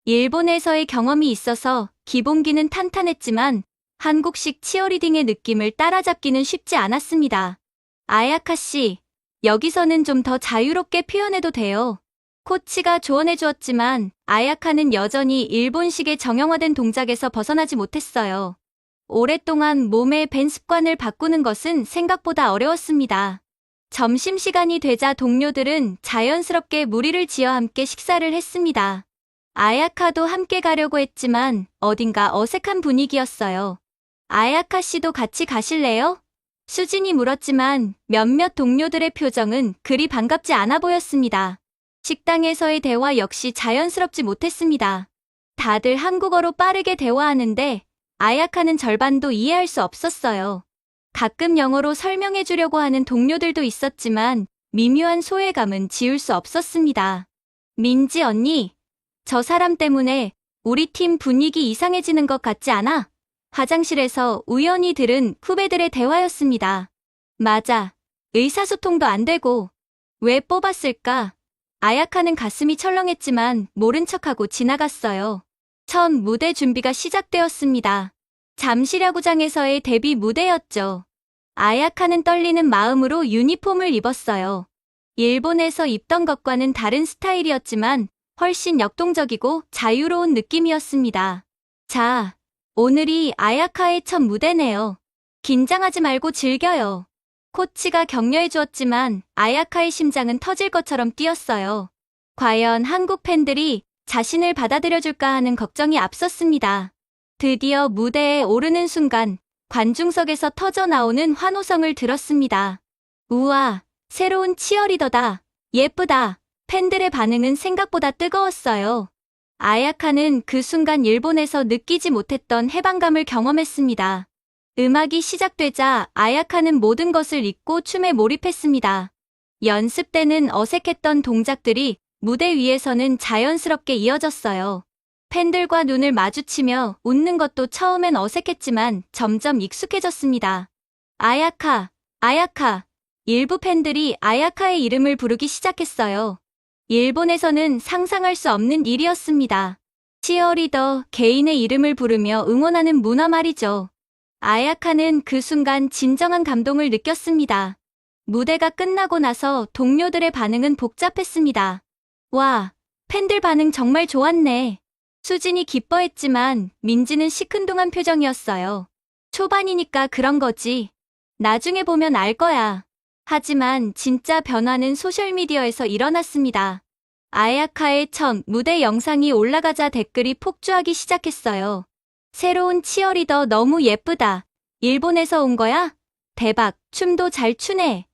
일본에서의 경험이 있어서 기본기는 탄탄했지만 한국식 치어리딩의 느낌을 따라잡기는 쉽지 않았습니다. 아야카 씨, 여기서는 좀 더 자유롭게 표현해도 돼요. 코치가 조언해 주었지만 아야카는 여전히 일본식의 정형화된 동작에서 벗어나지 못했어요. 오랫동안 몸의 밴 습관을 바꾸는 것은 생각보다 어려웠습니다. 점심시간이 되자 동료들은 자연스럽게 무리를 지어 함께 식사를 했습니다. 아야카도 함께 가려고 했지만 어딘가 어색한 분위기였어요. 아야카 씨도 같이 가실래요? 수진이 물었지만 몇몇 동료들의 표정은 그리 반갑지 않아 보였습니다. 식당에서의 대화 역시 자연스럽지 못했습니다. 다들 한국어로 빠르게 대화하는데 아야카는 절반도 이해할 수 없었어요. 가끔 영어로 설명해 주려고 하는 동료들도 있었지만 미묘한 소외감은 지울 수 없었습니다. 민지 언니, 저 사람 때문에 우리 팀 분위기 이상해지는 것 같지 않아? 화장실에서 우연히 들은 후배들의 대화였습니다. 맞아. 의사소통도 안 되고. 왜 뽑았을까? 아야카는 가슴이 철렁했지만 모른 척하고 지나갔어요. 첫 무대 준비가 시작되었습니다. 잠실 야구장에서의 데뷔 무대였죠. 아야카는 떨리는 마음으로 유니폼을 입었어요. 일본에서 입던 것과는 다른 스타일이었지만 훨씬 역동적이고 자유로운 느낌이었습니다. 자, 오늘이 아야카의 첫 무대네요. 긴장하지 말고 즐겨요. 코치가 격려해 주었지만 아야카의 심장은 터질 것처럼 뛰었어요. 과연 한국 팬들이 자신을 받아들여줄까 하는 걱정이 앞섰습니다. 드디어 무대에 오르는 순간 관중석에서 터져 나오는 환호성을 들었습니다. 우와, 새로운 치어리더다. 예쁘다. 팬들의 반응은 생각보다 뜨거웠어요. 아야카는 그 순간 일본에서 느끼지 못했던 해방감을 경험했습니다. 음악이 시작되자 아야카는 모든 것을 잊고 춤에 몰입했습니다. 연습 때는 어색했던 동작들이 무대 위에서는 자연스럽게 이어졌어요. 팬들과 눈을 마주치며 웃는 것도 처음엔 어색했지만 점점 익숙해졌습니다. 아야카, 아야카. 일부 팬들이 아야카의 이름을 부르기 시작했어요. 일본에서는 상상할 수 없는 일이었습니다. 치어리더, 개인의 이름을 부르며 응원하는 문화 말이죠. 아야카는 그 순간 진정한 감동을 느꼈습니다. 무대가 끝나고 나서 동료들의 반응은 복잡했습니다. 와, 팬들 반응 정말 좋았네. 수진이 기뻐했지만 민지는 시큰둥한 표정이었어요. 초반이니까 그런 거지. 나중에 보면 알 거야. 하지만 진짜 변화는 소셜미디어에서 일어났습니다. 아야카의 첫 무대 영상이 올라가자 댓글이 폭주하기 시작했어요. 새로운 치어리더 너무 예쁘다. 일본에서 온 거야? 대박, 춤도 잘 추네.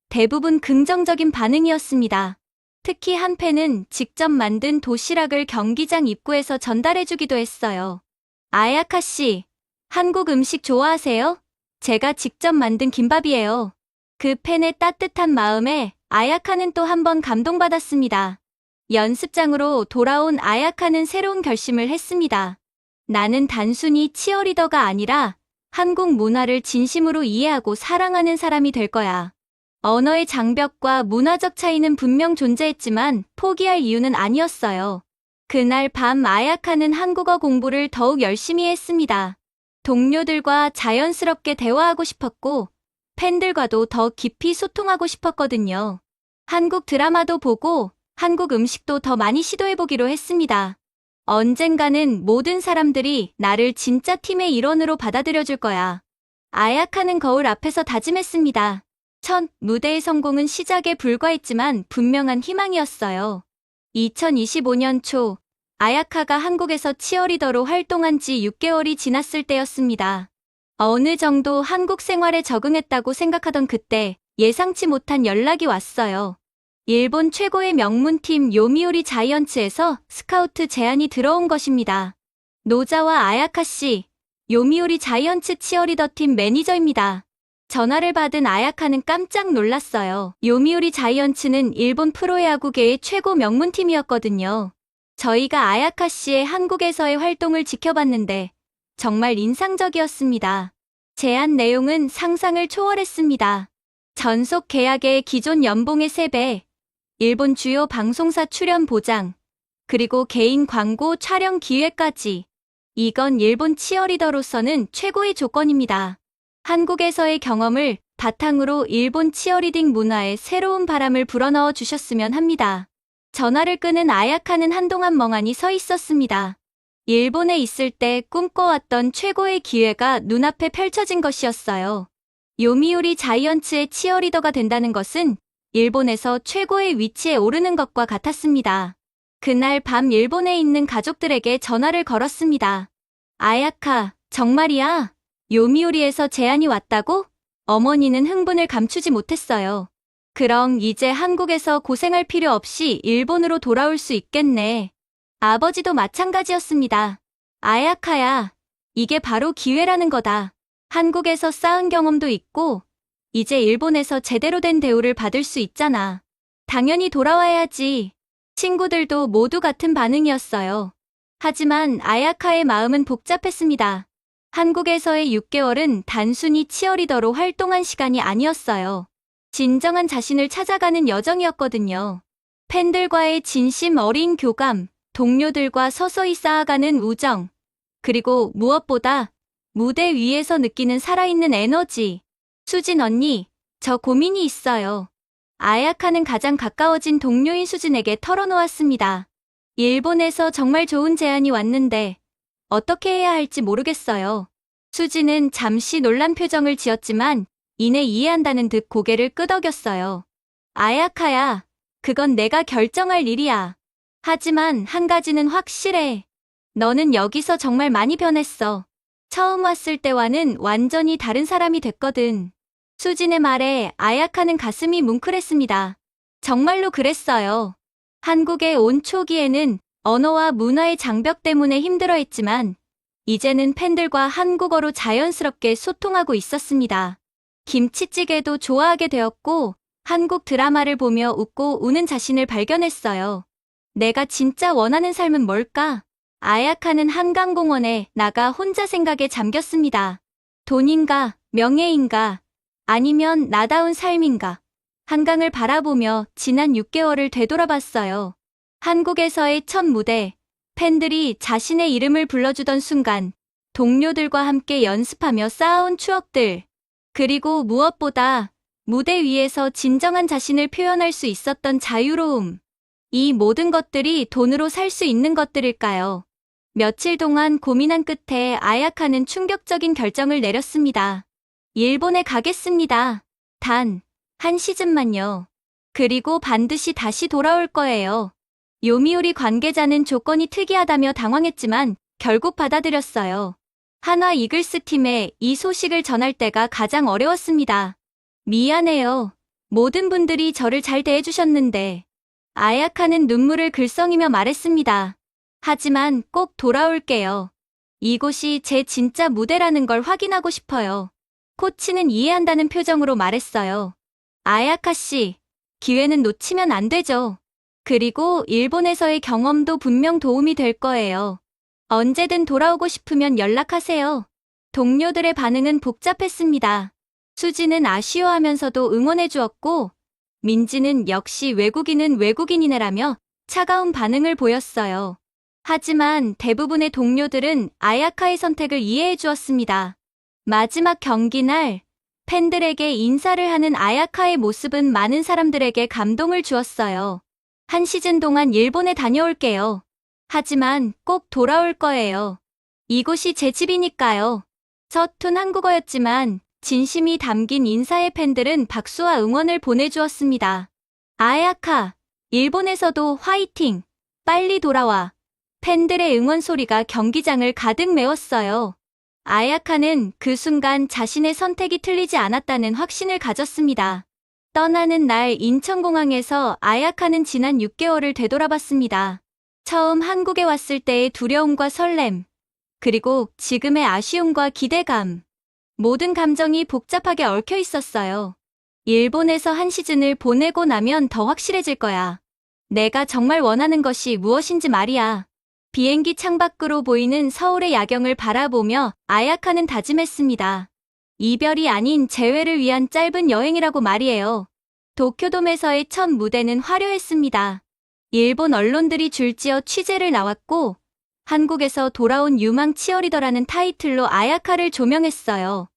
대부분 긍정적인 반응이었습니다. 특히 한 팬은 직접 만든 도시락을 경기장 입구에서 전달해주기도 했어요. 아야카 씨, 한국 음식 좋아하세요? 제가 직접 만든 김밥이에요. 그 팬의 따뜻한 마음에 아야카는 또 한 번 감동받았습니다. 연습장으로 돌아온 아야카는 새로운 결심을 했습니다. 나는 단순히 치어리더가 아니라 한국 문화를 진심으로 이해하고 사랑하는 사람이 될 거야. 언어의 장벽과 문화적 차이는 분명 존재했지만 포기할 이유는 아니었어요. 그날 밤 아야카는 한국어 공부를 더욱 열심히 했습니다. 동료들과 자연스럽게 대화하고 싶었고 팬들과도 더 깊이 소통하고 싶었거든요. 한국 드라마도 보고 한국 음식도 더 많이 시도해보기로 했습니다. 언젠가는 모든 사람들이 나를 진짜 팀의 일원으로 받아들여줄 거야. 아야카는 거울 앞에서 다짐했습니다. 첫 무대의 성공은 시작에 불과했지만 분명한 희망이었어요. 2025년 초 아야카가 한국에서 치어리더로 활동한 지 6개월이 지났을 때였습니다. 어느 정도 한국 생활에 적응했다고 생각하던 그때 예상치 못한 연락이 왔어요. 일본 최고의 명문팀 요미우리 자이언츠에서 스카우트 제안이 들어온 것입니다. 노자와 아야카 씨, 요미우리 자이언츠 치어리더 팀 매니저입니다. 전화를 받은 아야카는 깜짝 놀랐어요. 요미우리 자이언츠는 일본 프로야구계의 최고 명문팀이었거든요. 저희가 아야카 씨의 한국에서의 활동을 지켜봤는데 정말 인상적이었습니다. 제안 내용은 상상을 초월했습니다. 전속 계약의 기존 연봉의 3배, 일본 주요 방송사 출연 보장, 그리고 개인 광고 촬영 기회까지. 이건 일본 치어리더로서는 최고의 조건입니다. 한국에서의 경험을 바탕으로 일본 치어리딩 문화에 새로운 바람을 불어넣어 주셨으면 합니다. 전화를 끄는 아야카는 한동안 멍하니 서 있었습니다. 일본에 있을 때 꿈꿔왔던 최고의 기회가 눈앞에 펼쳐진 것이었어요. 요미우리 자이언츠의 치어리더가 된다는 것은 일본에서 최고의 위치에 오르는 것과 같았습니다. 그날 밤 일본에 있는 가족들에게 전화를 걸었습니다. 아야카, 정말이야? 요미우리에서 제안이 왔다고? 어머니는 흥분을 감추지 못했어요. 그럼 이제 한국에서 고생할 필요 없이 일본으로 돌아올 수 있겠네. 아버지도 마찬가지였습니다. 아야카야, 이게 바로 기회라는 거다. 한국에서 쌓은 경험도 있고 이제 일본에서 제대로 된 대우를 받을 수 있잖아. 당연히 돌아와야지. 친구들도 모두 같은 반응이었어요. 하지만 아야카의 마음은 복잡했습니다. 한국에서의 6개월은 단순히 치어리더로 활동한 시간이 아니었어요. 진정한 자신을 찾아가는 여정이었거든요. 팬들과의 진심 어린 교감, 동료들과 서서히 쌓아가는 우정, 그리고 무엇보다 무대 위에서 느끼는 살아있는 에너지. 수진 언니, 저 고민이 있어요. 아야카는 가장 가까워진 동료인 수진에게 털어놓았습니다. 일본에서 정말 좋은 제안이 왔는데 어떻게 해야 할지 모르겠어요. 수지는 잠시 놀란 표정을 지었지만 이내 이해한다는 듯 고개를 끄덕였어요. 아야카야, 그건 내가 결정할 일이야. 하지만 한 가지는 확실해. 너는 여기서 정말 많이 변했어. 처음 왔을 때와는 완전히 다른 사람이 됐거든. 수진의 말에 아야카는 가슴이 뭉클했습니다. 정말로 그랬어요. 한국에 온 초기에는 언어와 문화의 장벽 때문에 힘들어했지만 이제는 팬들과 한국어로 자연스럽게 소통하고 있었습니다. 김치찌개도 좋아하게 되었고 한국 드라마를 보며 웃고 우는 자신을 발견했어요. 내가 진짜 원하는 삶은 뭘까? 아야카는 한강공원에 나가 혼자 생각에 잠겼습니다. 돈인가, 명예인가, 아니면 나다운 삶인가? 한강을 바라보며 지난 6개월을 되돌아봤어요. 한국에서의 첫 무대, 팬들이 자신의 이름을 불러주던 순간, 동료들과 함께 연습하며 쌓아온 추억들, 그리고 무엇보다 무대 위에서 진정한 자신을 표현할 수 있었던 자유로움. 이 모든 것들이 돈으로 살 수 있는 것들일까요? 며칠 동안 고민한 끝에 아야카는 충격적인 결정을 내렸습니다. 일본에 가겠습니다. 단, 한 시즌만요. 그리고 반드시 다시 돌아올 거예요. 요미우리 관계자는 조건이 특이하다며 당황했지만 결국 받아들였어요. 한화 이글스 팀에 이 소식을 전할 때가 가장 어려웠습니다. 미안해요. 모든 분들이 저를 잘 대해주셨는데. 아야카는 눈물을 글썽이며 말했습니다. 하지만 꼭 돌아올게요. 이곳이 제 진짜 무대라는 걸 확인하고 싶어요. 코치는 이해한다는 표정으로 말했어요. 아야카 씨, 기회는 놓치면 안 되죠. 그리고 일본에서의 경험도 분명 도움이 될 거예요. 언제든 돌아오고 싶으면 연락하세요. 동료들의 반응은 복잡했습니다. 수지는 아쉬워하면서도 응원해 주었고, 민지는 역시 외국인은 외국인이네라며 차가운 반응을 보였어요. 하지만 대부분의 동료들은 아야카의 선택을 이해해 주었습니다. 마지막 경기 날, 팬들에게 인사를 하는 아야카의 모습은 많은 사람들에게 감동을 주었어요. 한 시즌 동안 일본에 다녀올게요. 하지만 꼭 돌아올 거예요. 이곳이 제 집이니까요. 서툰 한국어였지만 진심이 담긴 인사의 팬들은 박수와 응원을 보내주었습니다. 아야카, 일본에서도 화이팅! 빨리 돌아와. 팬들의 응원 소리가 경기장을 가득 메웠어요. 아야카는 그 순간 자신의 선택이 틀리지 않았다는 확신을 가졌습니다. 떠나는 날 인천공항에서 아야카는 지난 6개월을 되돌아봤습니다. 처음 한국에 왔을 때의 두려움과 설렘, 그리고 지금의 아쉬움과 기대감. 모든 감정이 복잡하게 얽혀 있었어요. 일본에서 한 시즌을 보내고 나면 더 확실해질 거야. 내가 정말 원하는 것이 무엇인지 말이야. 비행기 창밖으로 보이는 서울의 야경을 바라보며 아야카는 다짐했습니다. 이별이 아닌 재회를 위한 짧은 여행이라고 말이에요. 도쿄돔에서의 첫 무대는 화려했습니다. 일본 언론들이 줄지어 취재를 나왔고 한국에서 돌아온 유망 치어리더라는 타이틀로 아야카를 조명했어요.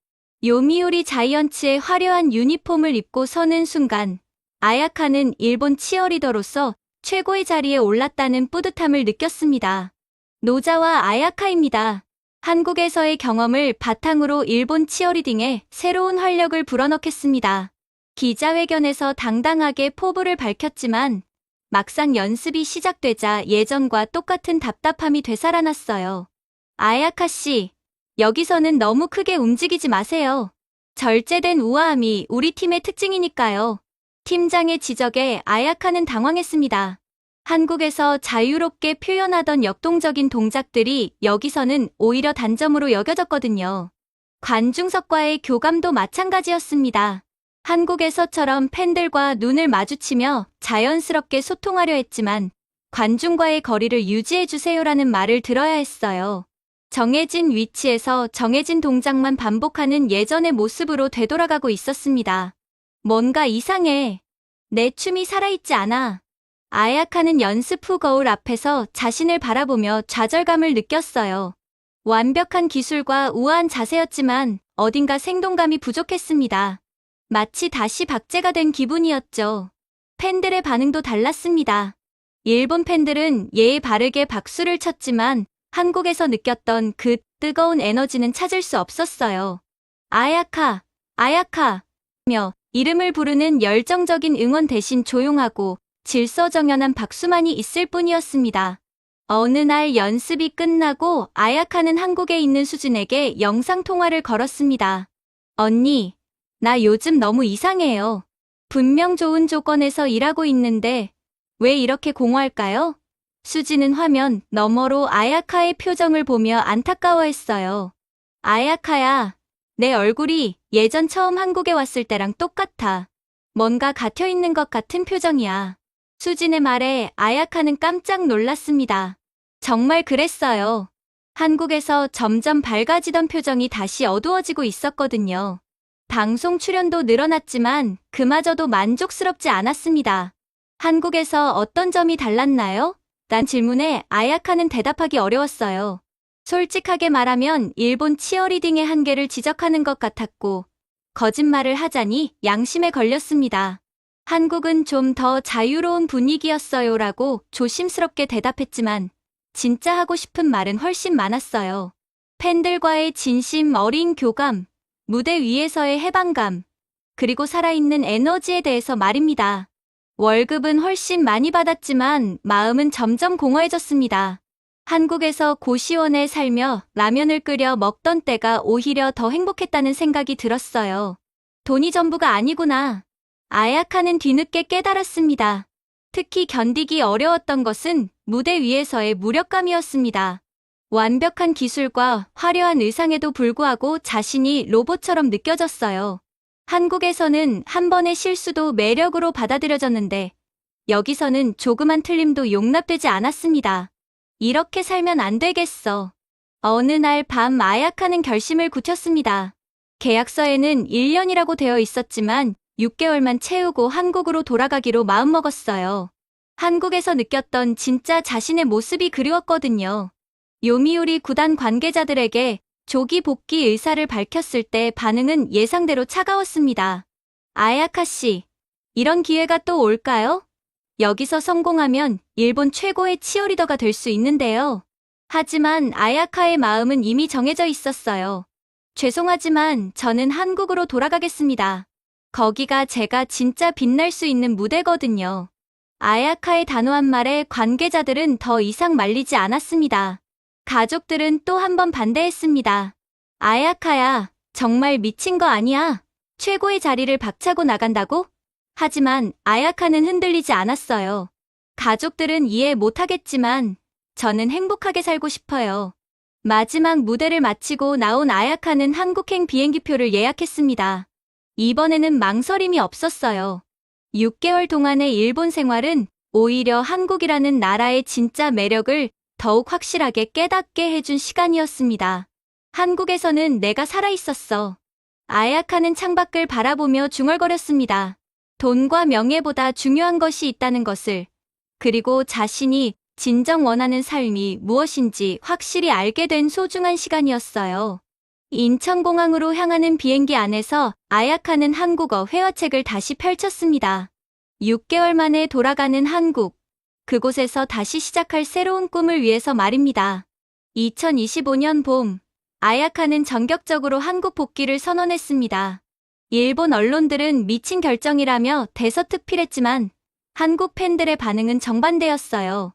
요미우리 자이언츠의 화려한 유니폼을 입고 서는 순간 아야카는 일본 치어리더로서 최고의 자리에 올랐다는 뿌듯함을 느꼈습니다. 노자와 아야카입니다. 한국에서의 경험을 바탕으로 일본 치어리딩에 새로운 활력을 불어넣겠습니다. 기자회견에서 당당하게 포부를 밝혔지만 막상 연습이 시작되자 예전과 똑같은 답답함이 되살아났어요. 아야카 씨, 여기서는 너무 크게 움직이지 마세요. 절제된 우아함이 우리 팀의 특징이니까요. 팀장의 지적에 아야카는 당황했습니다. 한국에서 자유롭게 표현하던 역동적인 동작들이 여기서는 오히려 단점으로 여겨졌거든요. 관중석과의 교감도 마찬가지였습니다. 한국에서처럼 팬들과 눈을 마주치며 자연스럽게 소통하려 했지만 관중과의 거리를 유지해주세요라는 말을 들어야 했어요. 정해진 위치에서 정해진 동작만 반복하는 예전의 모습으로 되돌아가고 있었습니다. 뭔가 이상해. 내 춤이 살아있지 않아. 아야카는 연습 후 거울 앞에서 자신을 바라보며 좌절감을 느꼈어요. 완벽한 기술과 우아한 자세였지만 어딘가 생동감이 부족했습니다. 마치 다시 박제가 된 기분이었죠. 팬들의 반응도 달랐습니다. 일본 팬들은 예의 바르게 박수를 쳤지만 한국에서 느꼈던 그 뜨거운 에너지는 찾을 수 없었어요. 아야카, 아야카 며 이름을 부르는 열정적인 응원 대신 조용하고 질서정연한 박수만이 있을 뿐이었습니다. 어느 날 연습이 끝나고 아야카는 한국에 있는 수진에게 영상통화를 걸었습니다. 언니, 나 요즘 너무 이상해요. 분명 좋은 조건에서 일하고 있는데 왜 이렇게 공허할까요? 수지는 화면 너머로 아야카의 표정을 보며 안타까워했어요. 아야카야, 내 얼굴이 예전 처음 한국에 왔을 때랑 똑같아. 뭔가 갇혀있는 것 같은 표정이야. 수진의 말에 아야카는 깜짝 놀랐습니다. 정말 그랬어요. 한국에서 점점 밝아지던 표정이 다시 어두워지고 있었거든요. 방송 출연도 늘어났지만 그마저도 만족스럽지 않았습니다. 한국에서 어떤 점이 달랐나요? 란 질문에 아야카는 대답하기 어려웠어요. 솔직하게 말하면 일본 치어리딩의 한계를 지적하는 것 같았고, 거짓말을 하자니 양심에 걸렸습니다. 한국은 좀 더 자유로운 분위기였어요라고 조심스럽게 대답했지만, 진짜 하고 싶은 말은 훨씬 많았어요. 팬들과의 진심 어린 교감, 무대 위에서의 해방감, 그리고 살아있는 에너지에 대해서 말입니다. 월급은 훨씬 많이 받았지만 마음은 점점 공허해졌습니다. 한국에서 고시원에 살며 라면을 끓여 먹던 때가 오히려 더 행복했다는 생각이 들었어요. 돈이 전부가 아니구나. 아야카는 뒤늦게 깨달았습니다. 특히 견디기 어려웠던 것은 무대 위에서의 무력감이었습니다. 완벽한 기술과 화려한 의상에도 불구하고 자신이 로봇처럼 느껴졌어요. 한국에서는 한 번의 실수도 매력으로 받아들여졌는데 여기서는 조그만 틀림도 용납되지 않았습니다. 이렇게 살면 안 되겠어. 어느 날 밤 아야카는 결심을 굳혔습니다. 계약서에는 1년이라고 되어 있었지만 6개월만 채우고 한국으로 돌아가기로 마음먹었어요. 한국에서 느꼈던 진짜 자신의 모습이 그리웠거든요. 요미우리 구단 관계자들에게 조기 복귀 의사를 밝혔을 때 반응은 예상대로 차가웠습니다. 아야카 씨, 이런 기회가 또 올까요? 여기서 성공하면 일본 최고의 치어리더가 될 수 있는데요. 하지만 아야카의 마음은 이미 정해져 있었어요. 죄송하지만 저는 한국으로 돌아가겠습니다. 거기가 제가 진짜 빛날 수 있는 무대거든요. 아야카의 단호한 말에 관계자들은 더 이상 말리지 않았습니다. 가족들은 또 한 번 반대했습니다. 아야카야, 정말 미친 거 아니야? 최고의 자리를 박차고 나간다고? 하지만 아야카는 흔들리지 않았어요. 가족들은 이해 못하겠지만 저는 행복하게 살고 싶어요. 마지막 무대를 마치고 나온 아야카는 한국행 비행기표를 예약했습니다. 이번에는 망설임이 없었어요. 6개월 동안의 일본 생활은 오히려 한국이라는 나라의 진짜 매력을 더욱 확실하게 깨닫게 해준 시간이었습니다. 한국에서는 내가 살아있었어. 아야카는 창밖을 바라보며 중얼거렸습니다. 돈과 명예보다 중요한 것이 있다는 것을, 그리고 자신이 진정 원하는 삶이 무엇인지 확실히 알게 된 소중한 시간이었어요. 인천공항으로 향하는 비행기 안에서 아야카는 한국어 회화책을 다시 펼쳤습니다. 6개월 만에 돌아가는 한국. 그곳에서 다시 시작할 새로운 꿈을 위해서 말입니다. 2025년 봄, 아야카는 전격적으로 한국 복귀를 선언했습니다. 일본 언론들은 미친 결정이라며 대서특필했지만 한국 팬들의 반응은 정반대였어요.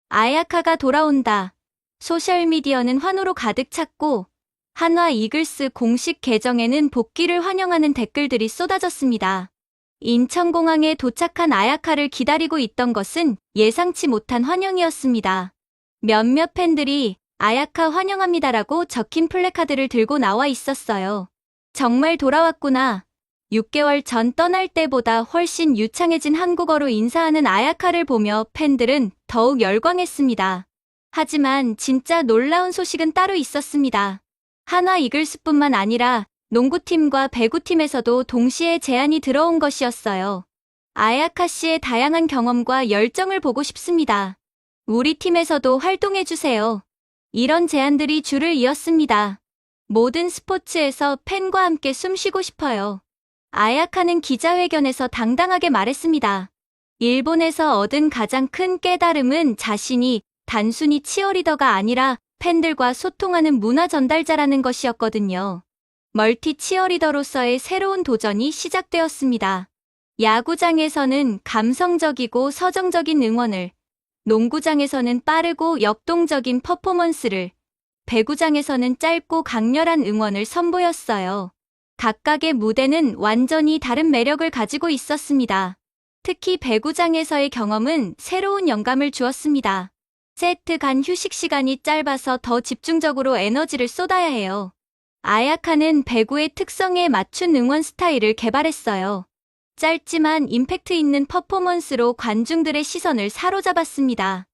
아야카가 돌아온다. 소셜미디어는 환호로 가득 찼고 한화 이글스 공식 계정에는 복귀를 환영하는 댓글들이 쏟아졌습니다. 인천공항에 도착한 아야카를 기다리고 있던 것은 예상치 못한 환영이었습니다. 몇몇 팬들이 아야카 환영합니다라고 적힌 플래카드를 들고 나와 있었어요. 정말 돌아왔구나. 6개월 전 떠날 때보다 훨씬 유창해진 한국어로 인사하는 아야카를 보며 팬들은 더욱 열광했습니다. 하지만 진짜 놀라운 소식은 따로 있었습니다. 한화 이글스뿐만 아니라 농구팀과 배구팀에서도 동시에 제안이 들어온 것이었어요. 아야카 씨의 다양한 경험과 열정을 보고 싶습니다. 우리 팀에서도 활동해주세요. 이런 제안들이 줄을 이었습니다. 모든 스포츠에서 팬과 함께 숨쉬고 싶어요. 아야카는 기자회견에서 당당하게 말했습니다. 일본에서 얻은 가장 큰 깨달음은 자신이 단순히 치어리더가 아니라 팬들과 소통하는 문화 전달자라는 것이었거든요. 멀티 치어리더로서의 새로운 도전이 시작되었습니다. 야구장에서는 감성적이고 서정적인 응원을, 농구장에서는 빠르고 역동적인 퍼포먼스를, 배구장에서는 짧고 강렬한 응원을 선보였어요. 각각의 무대는 완전히 다른 매력을 가지고 있었습니다. 특히 배구장에서의 경험은 새로운 영감을 주었습니다. 세트 간 휴식 시간이 짧아서 더 집중적으로 에너지를 쏟아야 해요. 아야카는 배구의 특성에 맞춘 응원 스타일을 개발했어요. 짧지만 임팩트 있는 퍼포먼스로 관중들의 시선을 사로잡았습니다.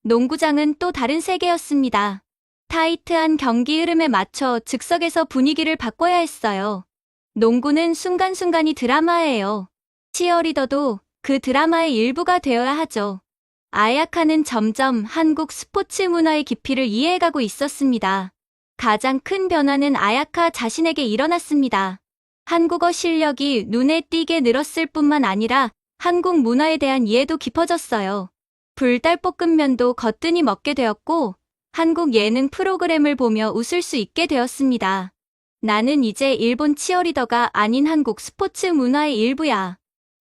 농구장은 또 다른 세계였습니다. 타이트한 경기 흐름에 맞춰 즉석에서 분위기를 바꿔야 했어요. 농구는 순간순간이 드라마예요. 치어리더도 그 드라마의 일부가 되어야 하죠. 아야카는 점점 한국 스포츠 문화의 깊이를 이해해가고 있었습니다. 가장 큰 변화는 아야카 자신에게 일어났습니다. 한국어 실력이 눈에 띄게 늘었을 뿐만 아니라 한국 문화에 대한 이해도 깊어졌어요. 불닭볶음면도 거뜬히 먹게 되었고 한국 예능 프로그램을 보며 웃을 수 있게 되었습니다. 나는 이제 일본 치어리더가 아닌 한국 스포츠 문화의 일부야.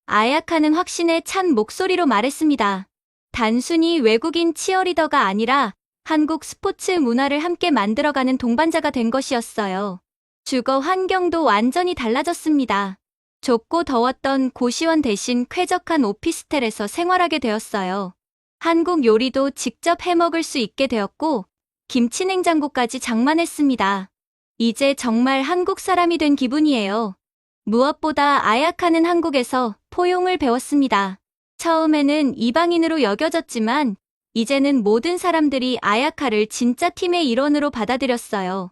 아야카는 확신에 찬 목소리로 말했습니다. 단순히 외국인 치어리더가 아니라 한국 스포츠 문화를 함께 만들어가는 동반자가 된 것이었어요. 주거 환경도 완전히 달라졌습니다. 좁고 더웠던 고시원 대신 쾌적한 오피스텔에서 생활하게 되었어요. 한국 요리도 직접 해먹을 수 있게 되었고 김치 냉장고까지 장만했습니다. 이제 정말 한국 사람이 된 기분이에요. 무엇보다 아야카는 한국에서 포용을 배웠습니다. 처음에는 이방인으로 여겨졌지만 이제는 모든 사람들이 아야카를 진짜 팀의 일원으로 받아들였어요.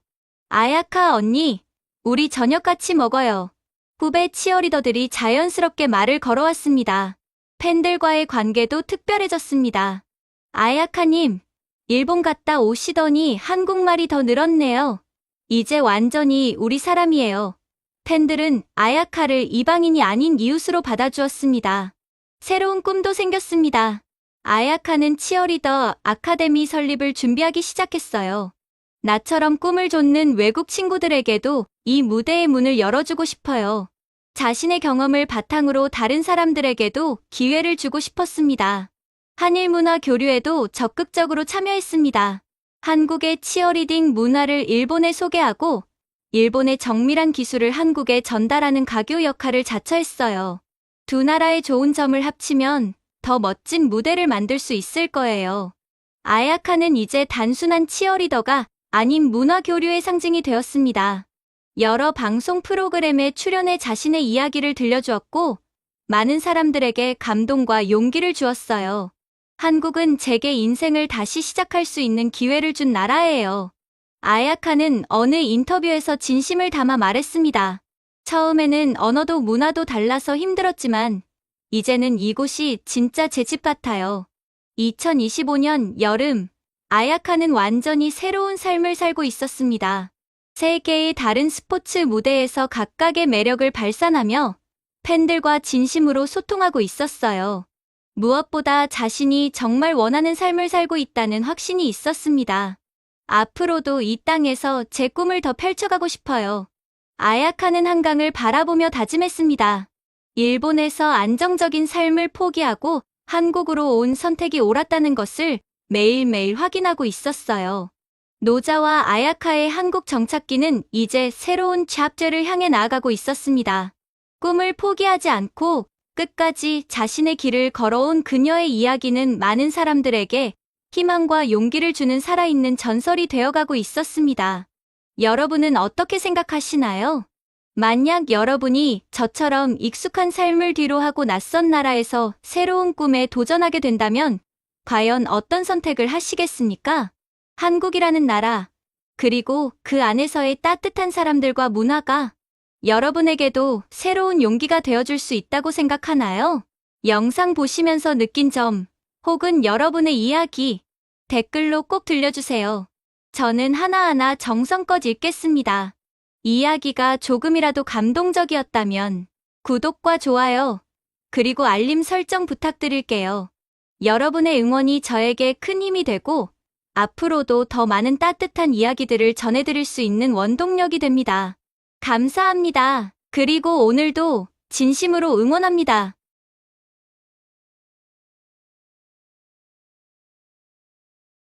아야카 언니, 우리 저녁 같이 먹어요. 후배 치어리더들이 자연스럽게 말을 걸어왔습니다. 팬들과의 관계도 특별해졌습니다. 아야카님, 일본 갔다 오시더니 한국말이 더 늘었네요. 이제 완전히 우리 사람이에요. 팬들은 아야카를 이방인이 아닌 이웃으로 받아주었습니다. 새로운 꿈도 생겼습니다. 아야카는 치어리더 아카데미 설립을 준비하기 시작했어요. 나처럼 꿈을 좇는 외국 친구들에게도 이 무대의 문을 열어주고 싶어요. 자신의 경험을 바탕으로 다른 사람들에게도 기회를 주고 싶었습니다. 한일 문화 교류에도 적극적으로 참여했습니다. 한국의 치어리딩 문화를 일본에 소개하고 일본의 정밀한 기술을 한국에 전달하는 가교 역할을 자처했어요. 두 나라의 좋은 점을 합치면 더 멋진 무대를 만들 수 있을 거예요. 아야카는 이제 단순한 치어리더가 아닌 문화 교류의 상징이 되었습니다. 여러 방송 프로그램에 출연해 자신의 이야기를 들려주었고 많은 사람들에게 감동과 용기를 주었어요. 한국은 제게 인생을 다시 시작할 수 있는 기회를 준 나라예요. 아야카는 어느 인터뷰에서 진심을 담아 말했습니다. 처음에는 언어도 문화도 달라서 힘들었지만 이제는 이곳이 진짜 제 집 같아요. 2025년 여름, 아야카는 완전히 새로운 삶을 살고 있었습니다. 세계의 다른 스포츠 무대에서 각각의 매력을 발산하며 팬들과 진심으로 소통하고 있었어요. 무엇보다 자신이 정말 원하는 삶을 살고 있다는 확신이 있었습니다. 앞으로도 이 땅에서 제 꿈을 더 펼쳐가고 싶어요. 아야카는 한강을 바라보며 다짐했습니다. 일본에서 안정적인 삶을 포기하고 한국으로 온 선택이 옳았다는 것을 매일매일 확인하고 있었어요. 노자와 아야카의 한국 정착기는 이제 새로운 챕터를 향해 나아가고 있었습니다. 꿈을 포기하지 않고 끝까지 자신의 길을 걸어온 그녀의 이야기는 많은 사람들에게 희망과 용기를 주는 살아있는 전설이 되어가고 있었습니다. 여러분은 어떻게 생각하시나요? 만약 여러분이 저처럼 익숙한 삶을 뒤로하고 낯선 나라에서 새로운 꿈에 도전하게 된다면 과연 어떤 선택을 하시겠습니까? 한국이라는 나라, 그리고 그 안에서의 따뜻한 사람들과 문화가 여러분에게도 새로운 용기가 되어줄 수 있다고 생각하나요? 영상 보시면서 느낀 점, 혹은 여러분의 이야기, 댓글로 꼭 들려주세요. 저는 하나하나 정성껏 읽겠습니다. 이야기가 조금이라도 감동적이었다면 구독과 좋아요, 그리고 알림 설정 부탁드릴게요. 여러분의 응원이 저에게 큰 힘이 되고 앞으로도 더 많은 따뜻한 이야기들을 전해드릴 수 있는 원동력이 됩니다. 감사합니다. 그리고 오늘도 진심으로 응원합니다.